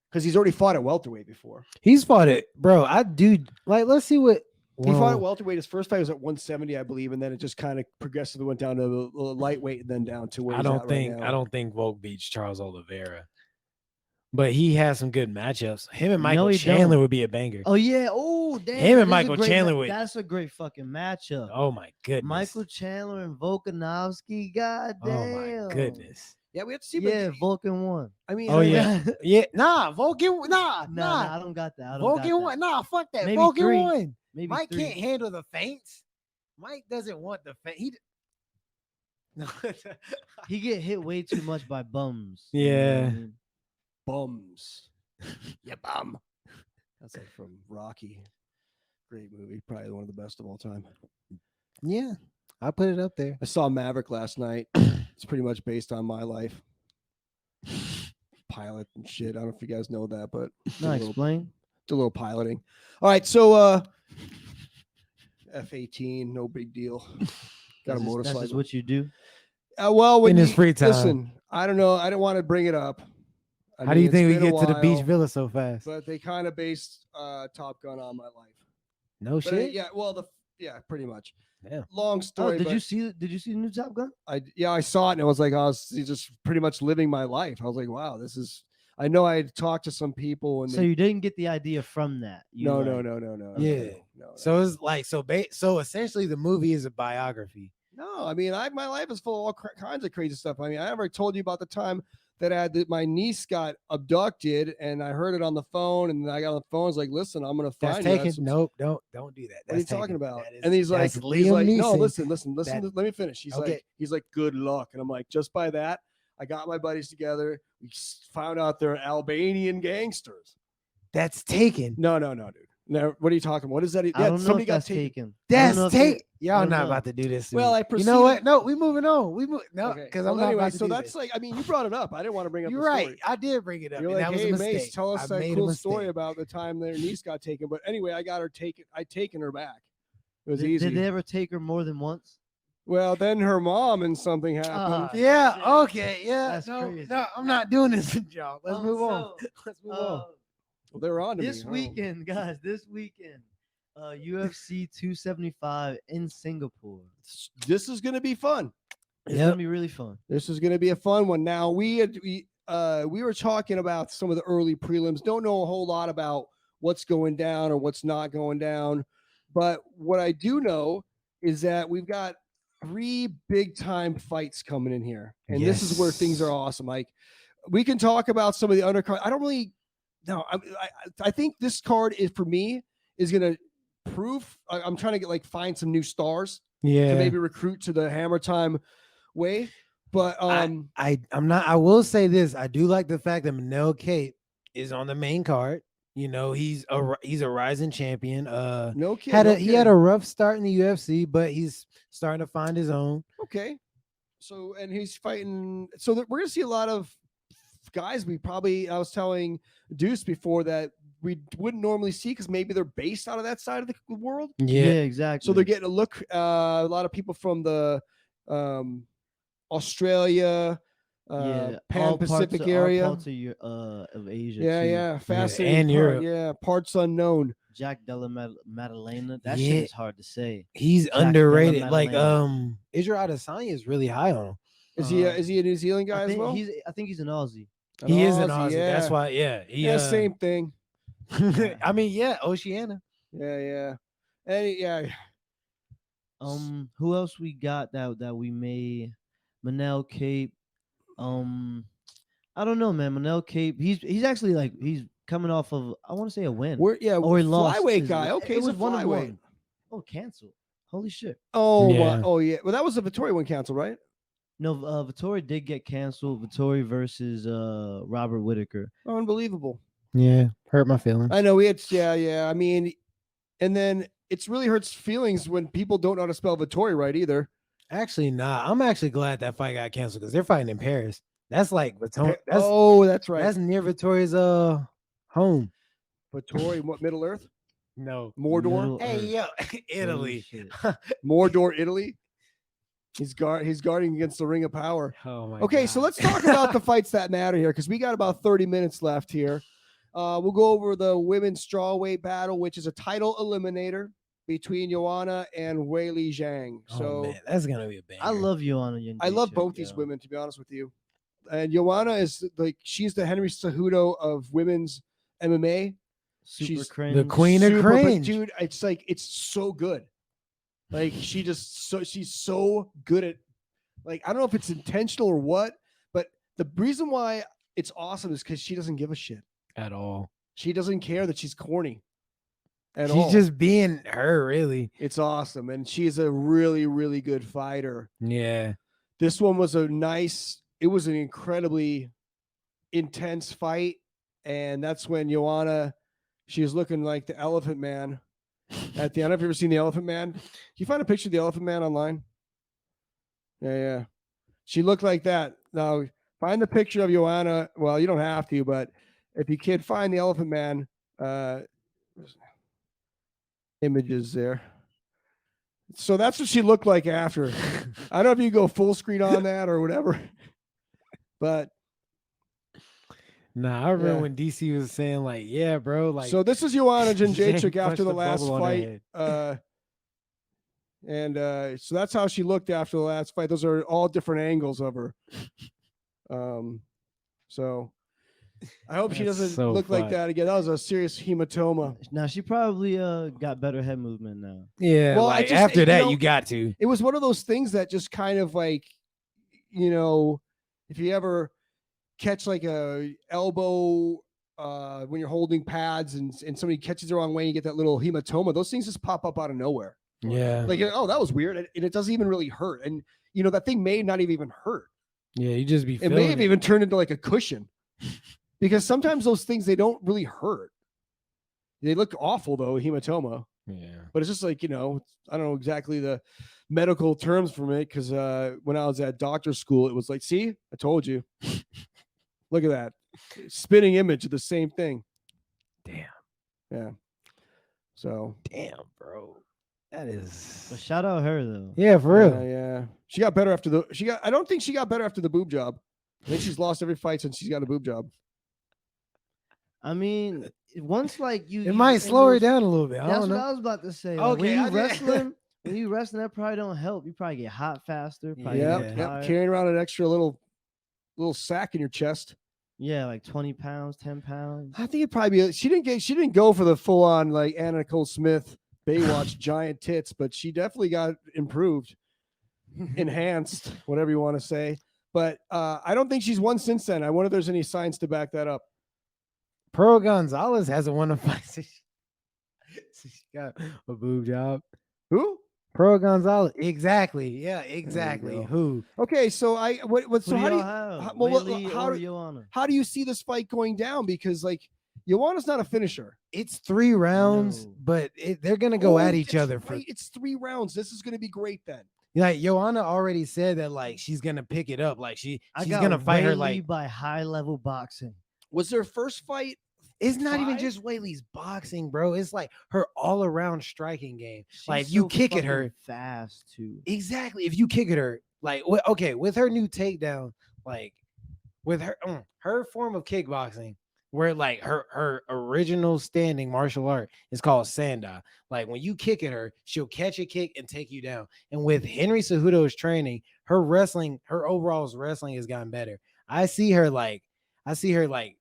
because he's already fought at welterweight before. He's fought it, bro. I do like. Let's see what He fought at welterweight. His first fight was at 170, I believe, and then it just kind of progressively went down to the lightweight and then down to where I he's don't at think right now. I don't think Volk beats Charles Oliveira, but he has some good matchups. Him and No, Michael he Chandler don't. would be a banger. Oh yeah. Oh damn. Him and that is a Michael great Chandler would- That's a great fucking matchup. Oh my goodness. Michael Chandler and Volkanovski. God damn. Oh my goodness. Yeah, we have to see. But Yeah, Vulcan won. I mean, Oh yeah, yeah. Nah, Vulcan. Nah, Nah, I don't got that. I don't Vulcan got that. won. Nah, fuck that. Maybe Vulcan 3. won. Maybe Mike 3. can't handle the feints. Mike doesn't want the feint. No. He get hit way too much by bums. you know what I Yeah. mean? bums. Yeah, bum. That's like from Rocky. Great movie, probably one of the best of all time. Yeah, I put it up there. I saw Maverick last night. It's pretty much based on my life. Pilot and shit. I don't know if you guys know that, but did No, a little- explain. did a little piloting. All right, so F-18, no big deal. Got a That's motorcycle. just what you do. Well, when In his you- free time. Listen, I don't know. I don't want to bring it up. I How do mean, you it's think we been a get to the beach while, villa so fast? But they kind of based Top Gun on my life. No But shit. yeah, well, pretty much. Yeah. Long Oh, story. did but you see? Did you see the new Top Gun? I saw it and it was like I was just pretty much living my life. I was like, wow, this is. I know I had talked to some people and So you didn't get the idea from that? You no, like, no. Yeah. No. So it's like so essentially the movie is a biography. No, I mean, my life is full of all kinds of crazy stuff. I mean, I never told you about the time that my niece got abducted, and I heard it on the phone, and I got on the phone. I was like, "Listen, I'm gonna That's find you." taken. Nope, don't do that. What are you That's taken. talking about? That is- And he's like, that's Liam "No, Neeson. listen. That- Let me finish." Okay. He's like, "Good luck," and I'm like, "Just by that, I got my buddies together. We found out they're Albanian gangsters." That's taken. No, dude. No, what are you talking about? What is that? I don't know somebody if got that's taken. taken. I don't know That's if they- take. Y'all don't not know. about to do this. to Well, me. I You proceeded. know what? No, we moving on. We move. No, Okay. because Well, I'm not anyway, about to so do that's this. like, I mean, you brought it up. I didn't want to bring up You're the right. story. I did bring it up. You're and like, that was hey, a mistake. Mace, tell us I that made a cool story mistake. about the time their niece got taken. But anyway, I got her taken. I taken her back. It was Did, easy. did they ever take her more than once? Well, then her mom and something happened. Ah, Yeah. shit. Okay. Yeah. That's no, crazy. no, I'm not doing this with y'all. Let's Um, move on. so, Let's move on. Well, they were on to This me. I don't know. weekend, guys, UFC 275 in Singapore. This is going to be fun. It's Yep. gonna be really fun. This is going to be a fun one. Now we were talking about some of the early prelims. Don't know a whole lot about what's going down or what's not going down, but what I do know is that we've got 3 big time fights coming in here, and this is where things are Yes. awesome. Like we can talk about some of the undercard. I don't really. No, I think this card is for me is going to prove. I'm trying to find some new stars Yeah. to maybe recruit to the Hammer Time way. But I'm not. I will say this. I do like the fact that Manel Cape is on the main card. You know, he's a rising champion. no kid. He had a rough start in the UFC, but he's starting to find his own. okay. So and he's fighting. So we're gonna see a lot of guys. I was telling Deuce before that we wouldn't normally see because maybe they're based out of that side of the world. Yeah, exactly. So they're getting a look. A lot of people from the Australia, all Pan parts Pacific of- all area. parts of Asia. Yeah, too. yeah, fascinating. and part, Europe. yeah, parts unknown. Jack Della Maddalena. That Yeah. shit is hard to say. He's Della underrated. Like Maddalena. Israel Adesanya is really high on him. Is he Uh, a New Zealand guy I as think well? I think he's an Aussie. He is an Aussie, Aussie. yeah. That's why. Yeah. He, Yeah, same thing. I mean, yeah, Oceania. Yeah. And yeah, Who else we got that we may? Manel Cape. I don't know, man. Manel Cape. He's actually he's coming off of I want to say a win. Or he lost. flyweight his- guy. Okay, it he's was a 1-1. flyweight. Oh, canceled. Holy shit. Oh, Yeah. oh yeah. Well, that was a Vittoria one cancel, right? No, Vittori did get canceled. Vittori versus Robert Whitaker. Unbelievable. Yeah, hurt my feelings. I know yeah. I mean, and then it's really hurts feelings when people don't know how to spell Vittoria right either. Actually, nah. I'm actually glad that fight got canceled because they're fighting in Paris. That's like Victoria. That's That's right. that's near Victoria's home. Vittoria, what Middle Earth? No. Mordor? Middle Hey, Earth. yo, Holy Italy. shit. Mordor, Italy. He's guarding against the Ring of Power. Oh my. Okay, so God. let's talk about the fights that matter here because we got about 30 minutes left here. We'll go over the women's strawweight battle, which is a title eliminator between Joanna and Weili Zhang. Oh, So man, that's gonna be a banger. I love Joanna. I love both these women, to be honest with you. And Joanna is she's the Henry Cejudo of women's MMA. Super she's cringe. the queen of But cringe. dude, it's so good. Like she's so good at I don't know if it's intentional or what, but the reason why it's awesome is because she doesn't give a shit. At all. She doesn't care that she's corny. At She's all. just being her, really. It's awesome. And she's a really, really good fighter. Yeah. This one was it was an incredibly intense fight. And that's when Joanna, she was looking like the Elephant Man at the end. Have you ever seen the Elephant Man? Can you find a picture of the Elephant Man online? Yeah. She looked like that. Now, find the picture of Joanna. Well, you don't have to, but if you can find the Elephant Man, images there. So that's what she looked like after. I don't know if you go full screen on that or whatever, but Nah, I remember Yeah. when DC was saying like, yeah, bro, like So this is Joanna Jędrzejczyk Zhang after punched the the last bubble on her fight. head. So that's how she looked after the last fight. Those are all different angles of her. So I hope she That's doesn't so look like fucked. that again. That was a serious hematoma. Now she probably got better head movement now. Yeah, Well, I like just- after you that, know- you got to. It was one of those things that just kind of like, you know, if you ever catch like a elbow when you're holding pads and somebody catches the wrong way and you get that little hematoma, those things just pop up out of nowhere. Yeah, Like, oh, that was weird. And it doesn't even really hurt. And, you know, that thing may not even hurt. yeah, you just be. It may have even turned into like a cushion because sometimes those things, they don't really hurt. They look awful though, hematoma. Yeah, But it's just like, you know, I don't know exactly the medical terms from it because when I was at doctor school, it was like, see, I told you. Look at that. Spitting image of the same thing. damn, Yeah. So, damn, bro, that But is. shout out her though. Yeah, for real. yeah. She got better after I don't think she got better after the boob job. I think she's lost every fight since she's got a boob job. I mean, once like you, It might slow her down a little bit. I That's don't what know. I was about to say. Okay, I when you did- wrestling, when you wrestling, that probably don't help. You probably get hot faster. Probably Yeah. get Yep. tired. Carrying around an extra little sack in your chest. Yeah, like 20 pounds, 10 pounds. I think it'd probably be. She didn't go for the full on like Anna Nicole Smith Baywatch giant tits, but she definitely got improved, enhanced, whatever you want to say. But I don't think she's won since then. I wonder if there's any signs to back that up. Pearl Gonzalez hasn't won a fight since she got a boob job. Who? Pearl Gonzalez, exactly. Yeah, exactly. go. Who? Okay, so so how do you have? well, Whaley how or do- Joanna? how do you see this fight going down? Because like Joanna's not a finisher. It's 3 rounds, No. but they're gonna go at Oh, each that's other for right. It's 3 rounds. This is going to be great then. like Joanna already said that like she's gonna pick it up. Like she's I got gonna fight her Whaley like by high level boxing. Was their first fight? it's not even 5? just Whaley's boxing, bro. It's like her all around striking game. Like if She's you so kick at fucking her, fast too. exactly. If you kick at her, like okay, with her new takedown, like with her form of kickboxing, where like her original standing martial art is called sanda. Like when you kick at her, she'll catch a kick and take you down. And with Henry Cejudo's training, her overall wrestling has gotten better. I see her like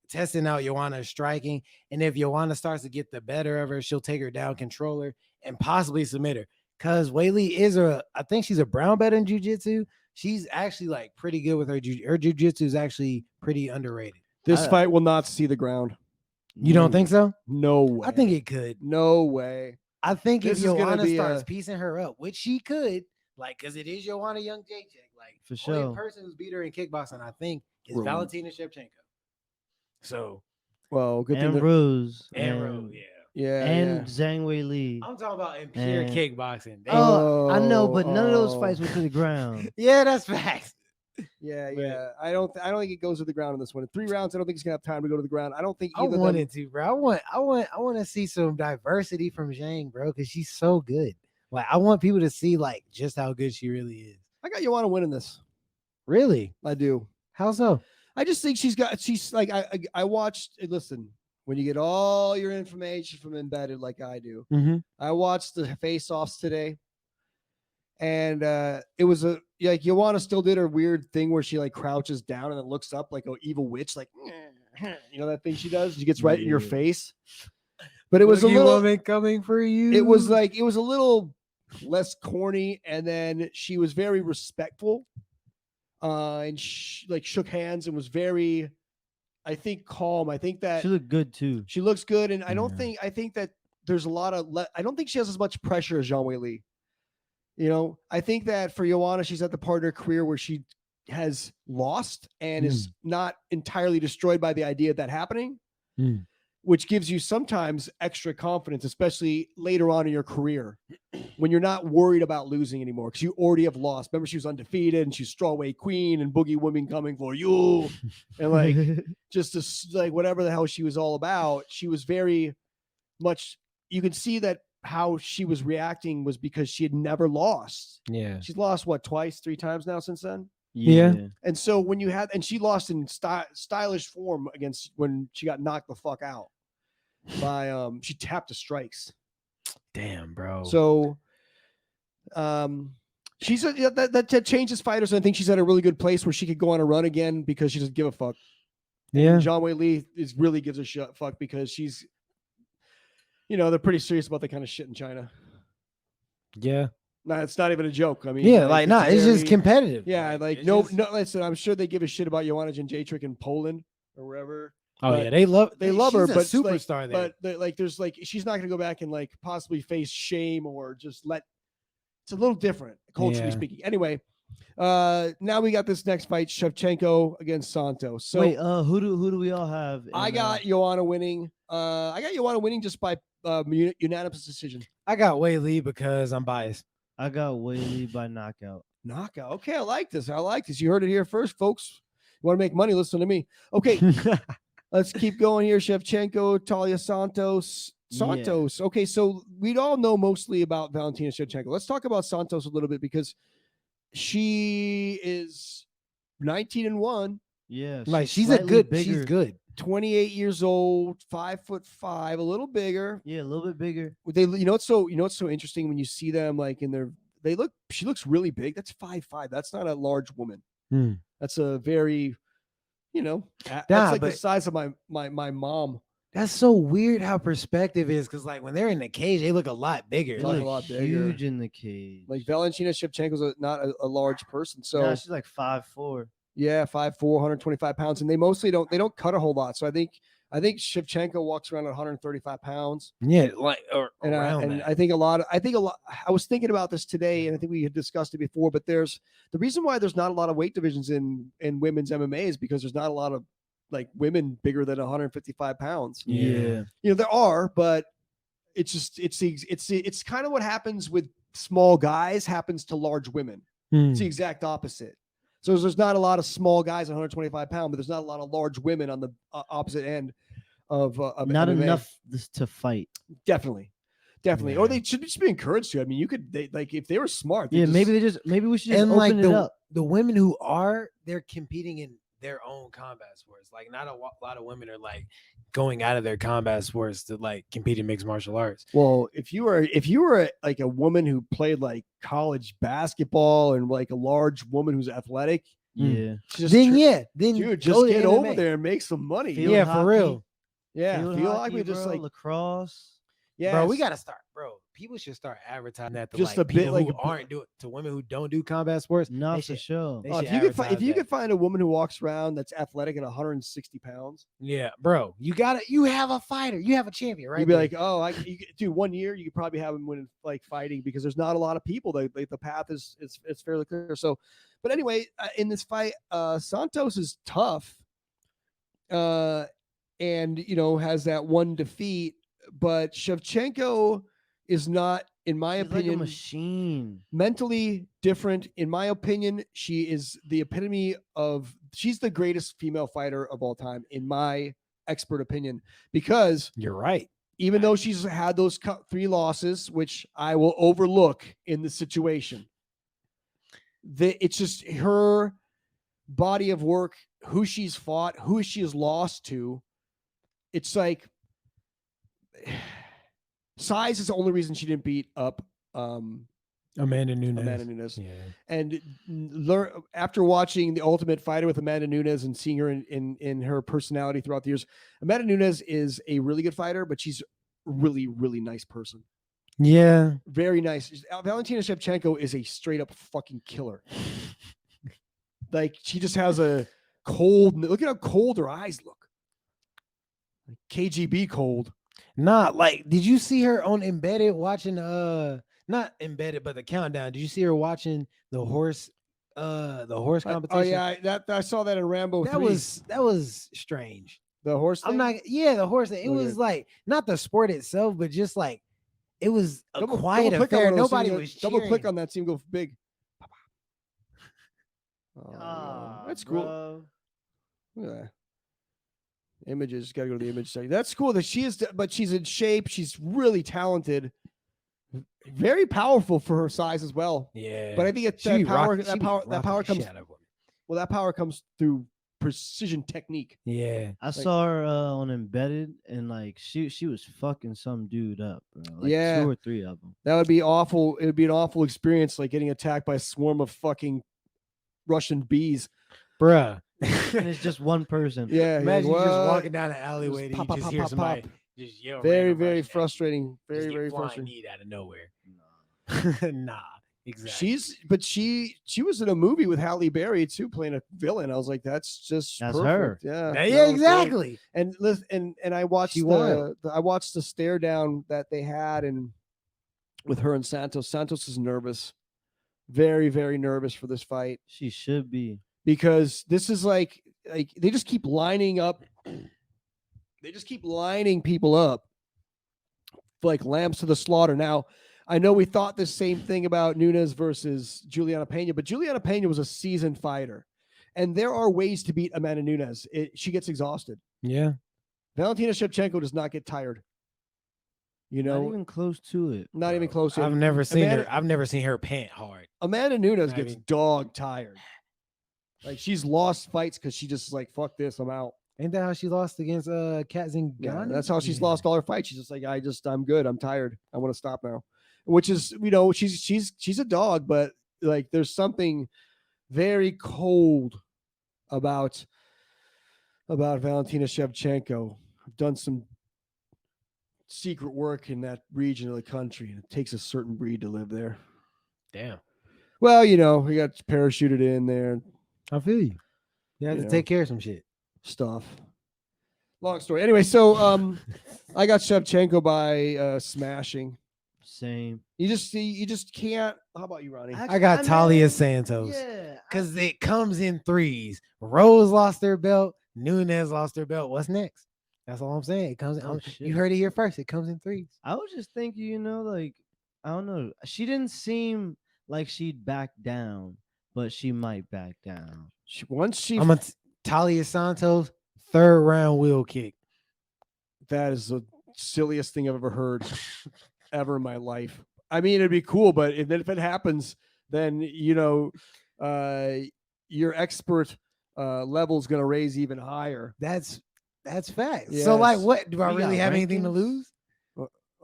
testing out Joanna's striking, and if Joanna starts to get the better of her, she'll take her down, control her, and possibly submit her. Cause Whaley I think she's a brown belt in jiu-jitsu. She's actually like pretty good with her jiu-jitsu is actually pretty underrated. This fight will not see the ground. You don't think so? No way. I think it could. No way. I think This if is gonna Joanna be starts a- piecing her up, which she could, like, because it is Joanna Young Jacek, like, For only sure. person who's beat her in kickboxing, I think, is Rose. Valentina Shevchenko. So, Well, good thing And that Rose. and Rose, yeah. And Zhang Wei Li. I'm talking about in pure And- kickboxing. Oh, I know, but none of those Oh. fights went to the ground. Yeah, that's facts. Yeah, But- yeah. I don't think it goes to the ground in this one. In 3 rounds, I don't think he's gonna have time to go to the ground. I don't think I either of want them. it to, bro. I want to see some diversity from Zhang, bro, because she's so good. Like, I want people to see like just how good she really is. I got Joanna winning this. Really? I do. How so? I just think she's like I watched. Listen, when you get all your information from embedded like I do, Mm-hmm. I watched the face-offs today, and it was like Joanna still did her weird thing where she like crouches down and then looks up like an evil witch, like you know that thing she does. She gets right in your Yeah. face. But it was a Boogie little. Woman coming for you. It was a little less corny, and then she was very respectful, and like shook hands and was very, I think, calm. I think that She looked good too. she looks good, and I don't Yeah. think that there's a lot of I don't think she has as much pressure as Zhang Wei Li. You know, I think that for Joanna, she's at the part of her career where she has lost and is not entirely destroyed by the idea of that happening, Mm. which gives you sometimes extra confidence, especially later on in your career when you're not worried about losing anymore because you already have lost. Remember, she was undefeated and she's strawweight queen and Boogie Woman coming for you. And like, just to, like whatever the hell she was all about, she was very much, you can see that how she was reacting was because she had never lost. Yeah. She's lost what, twice, 3 times now since then? Yeah. And so when you had, and she lost in stylish form against when she got knocked the fuck out by she tapped the strikes. Damn, bro. So she's that changes fighters, and I think she's at a really good place where she could go on a run again because she doesn't give a fuck. Yeah. And Zhang Weili really gives a fuck because she's, they're pretty serious about that kind of shit in China. Yeah. No, it's not even a joke. I mean, Yeah, it's just competitive. Yeah, listen, I'm sure they give a shit about Joanna Jędrzejczyk in Poland or wherever. Oh but yeah, they love her, she's a but superstar there. But there's she's not gonna go back and possibly face shame or just let. It's a little different culturally speaking. Anyway, now we got this next fight: Shevchenko against Santos. So wait, who do we all have? I got Joanna winning. I got Joanna winning just by unanimous decision. I got Weili because I'm biased. I got Weili by knockout. Knockout. Okay, I like this. You heard it here first, folks. You want to make money? Listen to me. Okay, let's keep going here. Shevchenko, Talia Santos. Yeah. Okay, so we all know mostly about Valentina Shevchenko. Let's talk about Santos a little bit because she is 19-1. Yeah, she's good. 28 years old, 5'5", a little bigger. Yeah, a little bit bigger. What's so interesting when you see them she looks really big. That's 5'5". That's not a large woman. That's a very, that's the size of my mom. That's so weird how perspective is because when they're in the cage, they look a lot bigger. They look a lot bigger. Huge in the cage. Valentina Shevchenko's not a large person. So no, she's 5'4". Yeah, 5'4", 125 pounds, and they mostly don't cut a whole lot. So I think Shevchenko walks around at 135 pounds. Yeah, I think a lot. I was thinking about this today, and I think we had discussed it before. But the reason why there's not a lot of weight divisions in women's MMA is because there's not a lot of women bigger than 155 pounds. Yeah, there are, but it's kind of what happens with small guys happens to large women. It's the exact opposite. So there's not a lot of small guys at 125 pounds, but there's not a lot of large women on the opposite end of not MMA. enough to fight. Definitely. Yeah. Or they should just be encouraged to. I mean, if they were smart. Yeah, maybe we should just open it up. The women who they're competing in their own combat sports. Not a lot of women are going out of their combat sports to compete in mixed martial arts. Well, if you were a woman who played college basketball and a large woman who's athletic, then dude, just get over there and make some money. Field hockey, for real. Yeah, feel like we just lacrosse. Yeah, bro, we gotta start, bro. People should start advertising that to just a bit who aren't doing to women who don't do combat sports. Not for sure. If you could find a woman who walks around that's athletic and 160 pounds, yeah, bro, you have a fighter, you have a champion, right? You'd be like, oh, dude, 1 year you could probably have him win fighting because there's not a lot of people. The path is fairly clear. So, but anyway, in this fight, Santos is tough, and has that one defeat. But Shevchenko is not, in my opinion, a machine. Mentally different. In my opinion, she is the epitome of. She's the greatest female fighter of all time, in my expert opinion. Because you're right. Even though she's had those 3 losses, which I will overlook in the situation, it's just her body of work, who she's fought, who she has lost to. It's size is the only reason she didn't beat up Amanda Nunes. Yeah. And after watching The Ultimate Fighter with Amanda Nunes and seeing her in her personality throughout the years, Amanda Nunes is a really good fighter, but she's a really, really nice person. Yeah. Very nice. Valentina Shevchenko is a straight up fucking killer. She just has a cold, look at how cold her eyes look. KGB cold. Nah, did you see her on Embedded watching not Embedded, but the Countdown? Did you see her watching the horse competition? Oh yeah, I saw that in Rambo 3. That was strange. The horse thing? The horse thing. It was not the sport itself, but just it was a quiet affair. Nobody was cheering. Double click on that, see him go big. That's cool. Bro. Look at that. Images, got to go to the image section. That's cool that but she's in shape. She's really talented, very powerful for her size as well. Yeah, but I think that power comes. Well, that power comes through precision technique. Yeah. I saw her on Embedded, and like she was fucking some dude up, bro. Like Yeah. 2 or 3 of them. That would be awful. It would be an awful experience, like getting attacked by a swarm of fucking Russian bees. Bruh. And it's just one person. Yeah. you're Imagine like, you just "What?" walking down the alleyway and pop, you pop, just pop, hear pop, somebody pop. just yell Very, random very Russian at you. frustrating. Very, Just get very flying frustrating. need out of nowhere. Nah. Nah, exactly. She was in a movie with Halle Berry too, playing a villain. I was like, that's just That's perfect. her. Yeah. Yeah, that was great. exactly. And listen, and I watched She I watched the stare down that they had and with her and Santos. Santos is nervous, very, very nervous for this fight She should be. because this is like they just keep lining up. They just keep lining people up like lambs to the slaughter. Now, I know we thought the same thing about Nunes versus Juliana Pena, but Juliana Pena was a seasoned fighter, and there are ways to beat Amanda Nunes. She gets exhausted. Yeah. Valentina Shevchenko does not get tired. You Not know, even close to it. not even close. I've And never seen Amanda, her. I've never seen her pant hard. Amanda Nunes I gets mean- dog tired. Like she's lost fights because she just like, fuck this, I'm out. Ain't that how she lost against Kat Zingani? Yeah, that's how she's lost all her fights. She's just like, I'm good. I'm tired. I want to stop now. Which is, she's a dog, but like there's something very cold about Valentina Shevchenko. I've done some secret work in that region of the country, and it takes a certain breed to live there. Damn. Well, we got parachuted in there, I feel you. You have You to know. take care of some shit. stuff. Long story. Anyway, so I got Shevchenko by smashing. Same. You just can't. How about you, Ronnie? I got Talia Santos. Yeah. Because it comes in threes. Rose lost their belt. Nunes lost their belt. What's next? That's all I'm saying. It comes in. Oh, You shit. heard it here first. It comes in threes. I was just thinking, like, I don't know. She didn't seem like she'd back down, but she might back down. Once she, I'm a Talia Santos third round wheel kick. that is the silliest thing I've ever heard, ever in my life. I mean, it'd be cool, but if it happens, then your expert level is going to raise even higher. That's facts. So like, Yes. what do I We really got have anything to rankings? lose?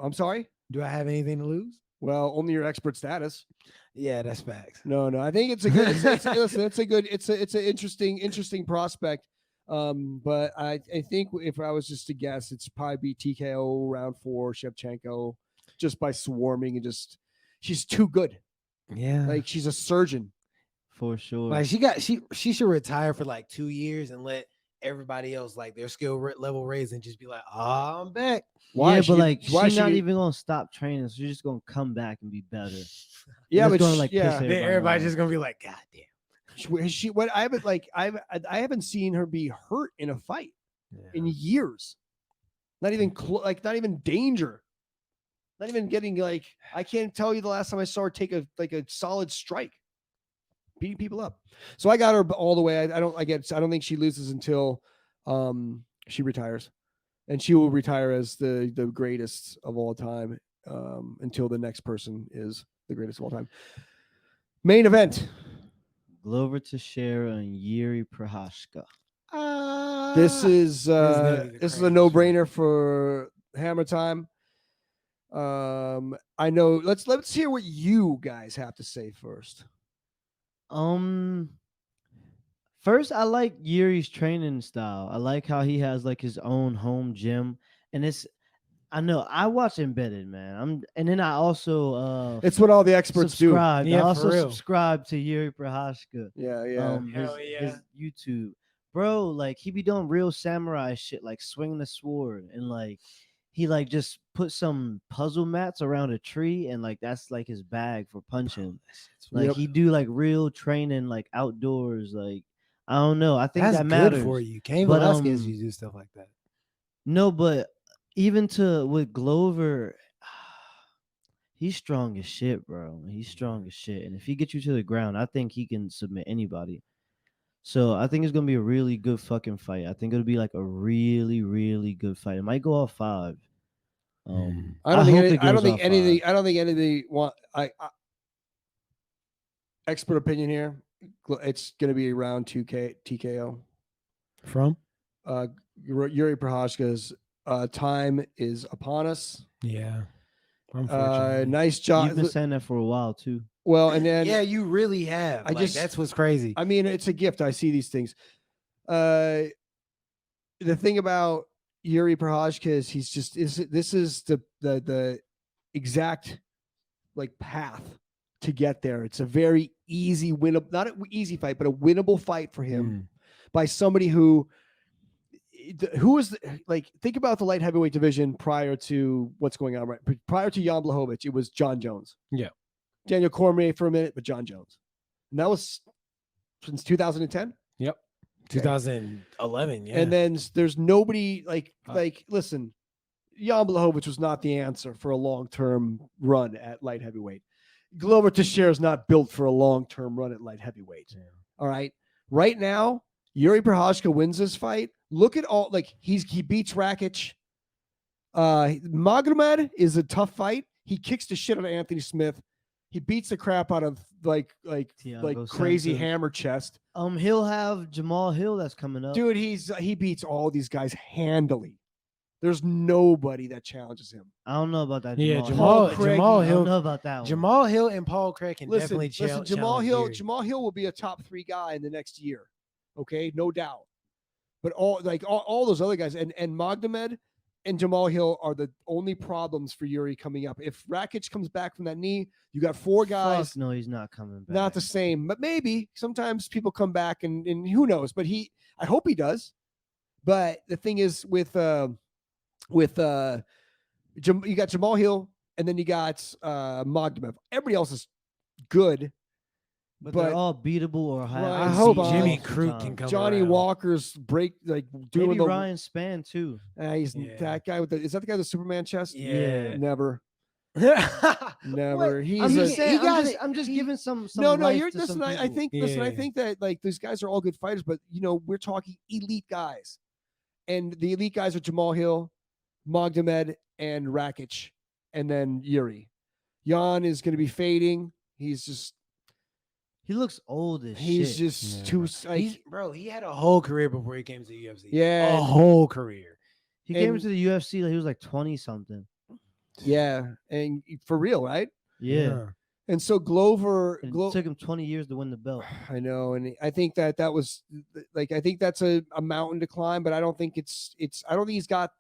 I'm sorry. Do I have anything to lose? Well, only your expert status. Yeah, that's facts. No. I think it's a good. Listen, it's a good. It's an interesting prospect. But I think if I was just to guess, it's probably be TKO round 4 Shevchenko, just by swarming and just she's too good. Yeah. Like she's a surgeon. For sure. Like she should retire for like 2 years and let everybody else like their skill level raise and just be like, oh, I'm back. Why yeah, she but get- like why she's she not get- even gonna stop training, so she's just gonna come back and be better. Yeah, It's but gonna, like, piss yeah. her- Then everybody's off. just gonna be like, God damn. She what I haven't I haven't seen her be hurt in a fight in Yeah. years. Not even not even danger. Not even getting like I can't tell you the last time I saw her take a solid strike, beating people up. So I got her all the way. I don't think she loses until she retires, and she will retire as the greatest of all time until the next person is the greatest of all time. Main event. Glover Teixeira and Yuri Prochazka. This is gonna be the this is a craziest no-brainer for Hammer Time. I know. Let's hear what you guys have to say first. First, I like Yuri's training style. I like how he has like his own home gym, and I know I watch Embedded, man. And then I also It's what all the experts subscribe. Yeah, I for also real. subscribe to Yuri Prochazka. do. Yeah. Hell His yeah. YouTube, bro. Like he be doing real samurai shit, like swinging the sword, and like he like just put some puzzle mats around a tree, and like that's like his bag for punching. Like Yep. he do like real training, like outdoors. Like I don't know. I think That's that good matters for you. Cain But, Velasquez used to do stuff like that. No, but even with Glover, he's strong as shit, bro. He's strong as shit. And if he gets you to the ground, I think he can submit anybody. So I think it's gonna be a really good fucking fight. I think it'll be like a really, really good fight. It might go all 5. I don't think. hope it I don't goes think all anything. 5. I don't think anything. Expert opinion here. It's going to be around 2K TKO. From? Yuri Prohashka's time is upon us. Yeah. Unfortunately. Nice You've job. been saying that for a while too. Well, and then Yeah, you really have. That's what's crazy. I mean, it's a gift. I see these things. The thing about Yuri Prohashka is this is the exact like path to get there. It's a very easy not an easy fight, but a winnable fight for him by somebody who is like, think about the light heavyweight division prior to what's going on, right? Prior to Jan Blachowicz, it was John Jones. Yeah. Daniel Cormier for a minute, but John Jones. And that was since 2010. Yep. 2011. Yeah. And then there's nobody like listen, Jan Blachowicz was not the answer for a long-term run at light heavyweight. Glover Teixeira is not built for a long-term run at light heavyweight. Yeah. All right. Right now, Yuri Prohashka wins this fight. Look at all he beats Rakic. Magomed is a tough fight. He kicks the shit out of Anthony Smith. He beats the crap out of like crazy Santos. hammer chest. He'll have Jamal Hill that's coming up. Dude, he beats all these guys handily. There's nobody that challenges him. I don't know about that. Yeah, Jamal Jamal Hill. Hill. I don't know about that one. Jamal Hill and Paul Craig can definitely challenge. Jamal Hill. Yuri. Jamal Hill will be a top 3 guy in the next year. Okay, no doubt. But all those other guys and Magomed and Jamal Hill are the only problems for Yuri coming up. If Rakic comes back from that knee, you got 4 guys. Fuck no, he's not coming back. Not the same, but maybe sometimes people come back and who knows? But I hope he does. But the thing is you got Jamal Hill and then you got Magomed. Everybody else is good. But they're all beatable or high. I hope Jimmy Crute can come Johnny around. Walker's break doing maybe Ryan Spann too. That guy is that the guy with the Superman chest? Yeah. Never. Never. I'm just giving some no. life You're to listen. some I think. people. Listen. I Yeah. think that these guys are all good fighters, but we're talking elite guys, and the elite guys are Jamal Hill, Magomed, and Rakic, and then Yuri. Jan is going to be fading. He looks old as He's shit. just too. He had a whole career before he came to the UFC. Yeah, a whole career. He came into the UFC like he was like 20 something. Yeah, and for real, right? Yeah. And so Glover, It took him 20 years to win the belt. I know, and I think that was I think that's a mountain to climb, but I don't think I don't think he's got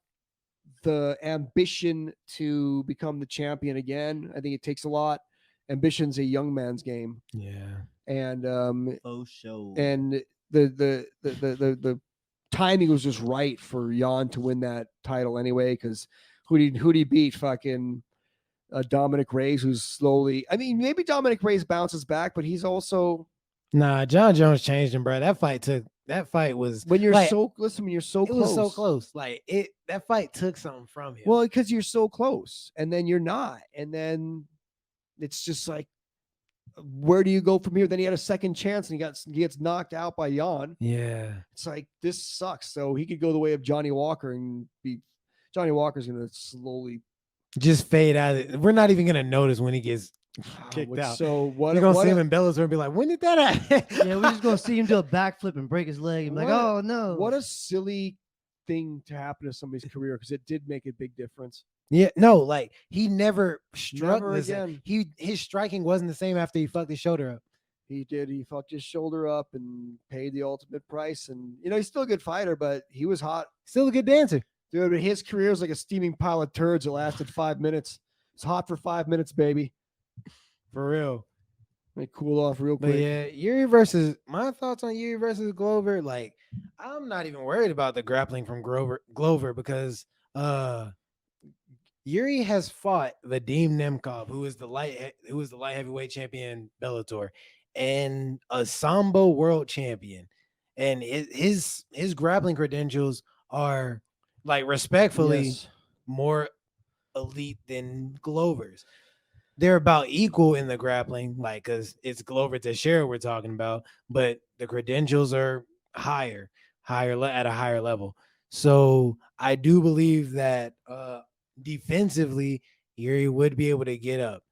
the ambition to become the champion again. I think it takes a lot. Ambition's a young man's game. Yeah. And show. And the timing was just right for Jan to win that title anyway, because who'd he beat? Fucking Dominic Reyes, who's slowly. I mean, maybe Dominic Reyes bounces back, but he's also. Nah, John Jones changed him, bro. That fight was when you're like, when you're so close. It was so close. Like that fight took something from him. Well, because you're so close, and then you're not, and then it's just like, where do you go from here? Then he had a second chance, and he gets knocked out by Jan. Yeah, it's like, this sucks. So he could go the way of Johnny Walker and be. Johnny Walker's gonna slowly just fade out. We're not even gonna notice when he gets kicked out. So what? You're gonna see him in Bellator and be like, "When did that happen?" Yeah, we're just gonna see him do a backflip and break his leg and be like, "Oh no!" What a silly thing to happen to somebody's career, because it did make a big difference. Yeah, no, like he never struck again. His striking wasn't the same after he fucked his shoulder up. He did. He fucked his shoulder up and paid the ultimate price. And he's still a good fighter, but he was hot. Still a good dancer. Dude, but his career is like a steaming pile of turds that lasted 5 minutes. It's hot for 5 minutes, baby. For real. They cool off real quick. But yeah, my thoughts on Yuri versus Glover, like, I'm not even worried about the grappling from Glover because Yuri has fought Vadim Nemkov, who is the light heavyweight champion Bellator, and a Sambo world champion. And his grappling credentials are, like, respectfully, more elite than Glover's. They're about equal in the grappling, like, because it's Glover Teixeira we're talking about, but the credentials are higher at a higher level. So I do believe that defensively, Yuri would be able to get up.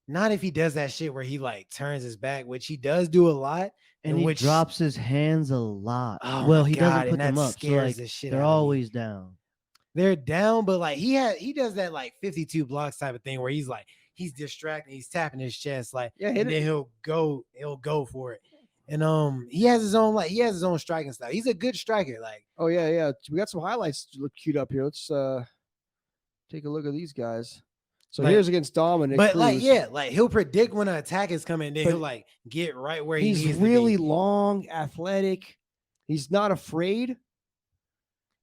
not if he does that shit where he like turns his back, which he does do a lot, And he which drops his hands a lot. Oh well, my he God, doesn't and put that them up. So scares like the shit they're out of me. always down. They're down, but like he does that like 52 blocks type of thing where he's distracting, he's tapping his chest, like Yeah, and then he'll go for it. And he has his own striking style. He's a good striker. Like, Oh yeah. We got some highlights queued up here. Let's take a look at these guys. So Like- here's against Dominic. but Cruz. like, yeah, like he'll predict when an attack is coming, and then But he'll like get right where he he's needs really to be. long, athletic. He's not afraid.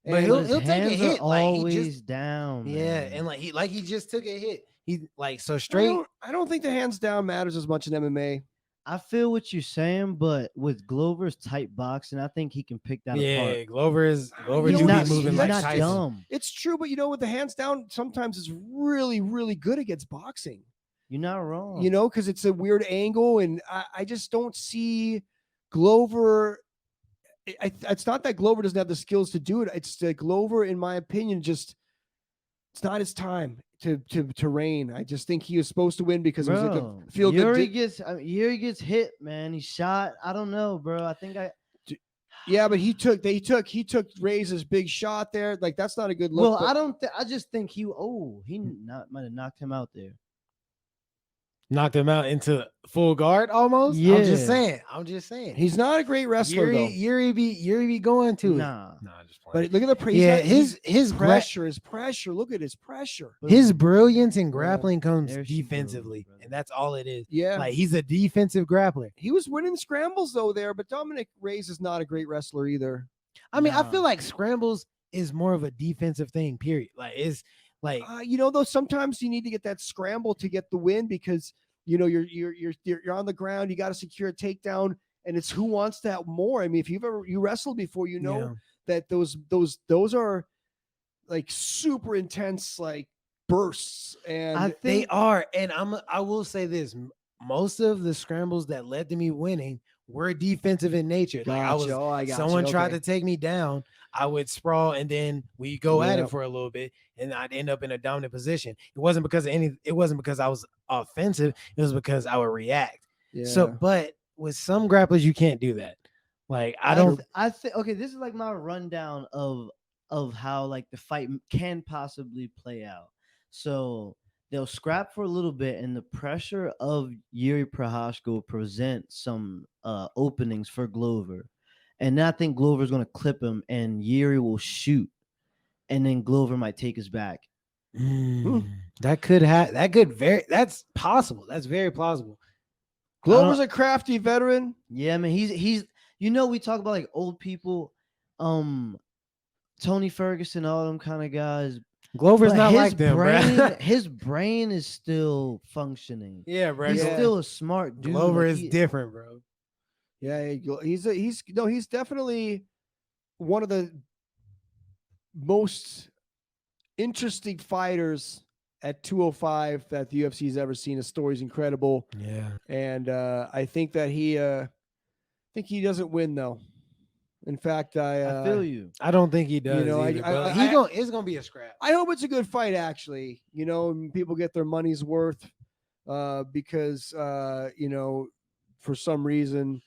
But And he'll His take a hands hit, are like, he always just- down. Yeah, man. and like he just took a hit. He like so I straight. don't think the hands down matters as much in MMA. I feel what you're saying, but with Glover's tight boxing, I think he can pick that Yeah, apart. Glover You do know, be he's moving he's like not Tyson. dumb. It's true, but with the hands down, sometimes it's really, really good against boxing. You're not wrong. Because it's a weird angle, and I just don't see Glover. It's not that Glover doesn't have the skills to do it. It's that Glover, in my opinion, it's not his time to reign. I just think he was supposed to win because it was like Bro, a feel Yuri good. Yuri gets hit, man. He shot. I don't know, bro. I think Yeah, but he took Ray's big shot there. Like that's not a good look. Well, but- I just think he might have knocked him out there. Knocked him out into full guard almost. Yeah. I'm just saying. He's not a great wrestler though. Yuri be going to Nah. it. Nah, just playing. But look at the Yeah, his pressure. His pressure. Look at his pressure. his brilliance in grappling comes there she goes, defensively, brother. and that's all it is. Yeah, Like he's a defensive grappler. he was winning scrambles though there, but Dominic Reyes is not a great wrestler either. I mean, I Nah. feel like scrambles is more of a defensive thing. Period. Like it's like Though sometimes you need to get that scramble to get the win because you're on the ground. You got to secure a takedown, and it's who wants that more. I mean, if you wrestled before, that those are like super intense like bursts, and they are. And I will say this: most of the scrambles that led to me winning were defensive in nature. Like someone tried to take me down, I would sprawl, and then we go at it for a little bit, and I'd end up in a dominant position. It wasn't because I was offensive. It was because I would react. Yeah. So, but with some grapplers, you can't do that. Like I think okay, this is like my rundown of how like the fight can possibly play out. So they'll scrap for a little bit, and the pressure of Yuri Prochazka will present some openings for Glover. And then I think Glover's going to clip him, and Yuri will shoot, and then Glover might take his back. That's possible. That's very plausible. Glover's a crafty veteran. Yeah, man, he's we talk about like old people, Tony Ferguson, all them kind of guys. Glover's But not his like them, brain, bro. his brain is still functioning. Yeah, bro. He's Yeah. still a smart dude. Glover like, is different, bro. Yeah, he's definitely one of the most interesting fighters at 205 that the UFC's ever seen. His story's incredible, Yeah. and I think that he doesn't win though. In fact, I feel you. I don't think he does. know, it's gonna be a scrap. I hope it's a good fight, actually. And people get their money's worth because for some reason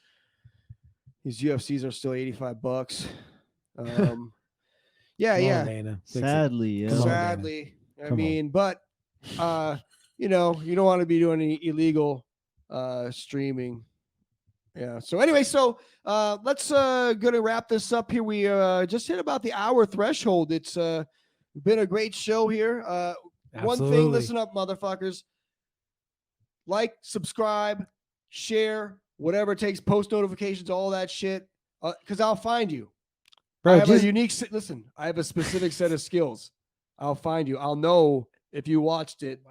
these UFCs are still $85. Yeah, Come yeah. on, Dana. Fix it. Sadly, yeah. Come on, Dana. Sadly, I Come on. mean, but you don't want to be doing any illegal streaming. Yeah. So anyway, let's gonna wrap this up here. We just hit about the hour threshold. It's been a great show here. One thing, Absolutely. listen up, motherfuckers. Like, subscribe, share, whatever it takes, post notifications, all that shit. Because I'll find you. Bro, I have just a unique listen. I have a specific set of skills. I'll find you. I'll know if you watched it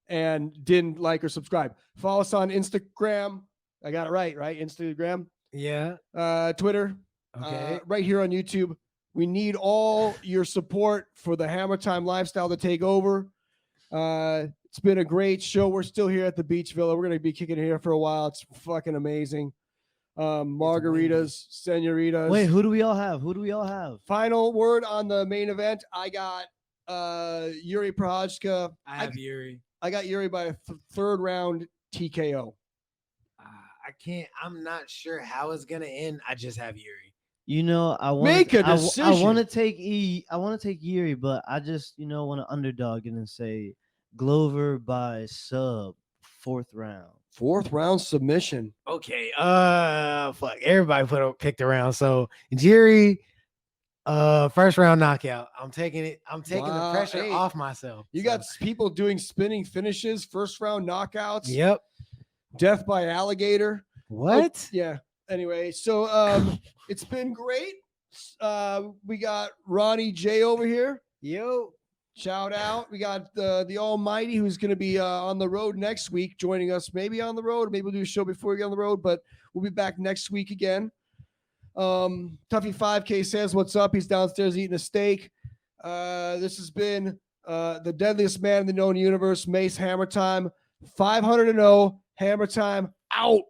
and didn't like or subscribe. Follow us on Instagram. I got it right? Instagram, yeah. Twitter, Okay. right here on YouTube. We need all your support for the Hammer Time lifestyle to take over. It's been a great show. We're still here at the Beach Villa. We're going to be kicking here for a while. It's fucking amazing. Margaritas, senoritas. Wait, who do we all have? Final word on the main event. I got Yuri Prochazka. I have Yuri. I got Yuri by a third round TKO. I can't. I'm not sure how it's gonna end. I just have Yuri. You know, I want Make a I decision. want to take I want to take Yuri, but I just want to underdog it and say Glover by sub 4th round. 4th round submission. Okay. Fuck. Everybody picked around. So Jerry, first round knockout. I'm taking it. I'm taking the Wow, pressure hey, off myself. You So, got people doing spinning finishes, 1st round knockouts. Yep. Death by alligator. What? Oh, yeah. Anyway, so it's been great. We got Ronnie J over here. Yo. Shout out. We got the Almighty, who's going to be on the road next week, joining us. Maybe on the road. Maybe we'll do a show before we get on the road, but we'll be back next week again. Tuffy 5K says, "What's up?" He's downstairs eating a steak. This has been the deadliest man in the known universe, Mace Hammertime. 500-0. Hammertime out.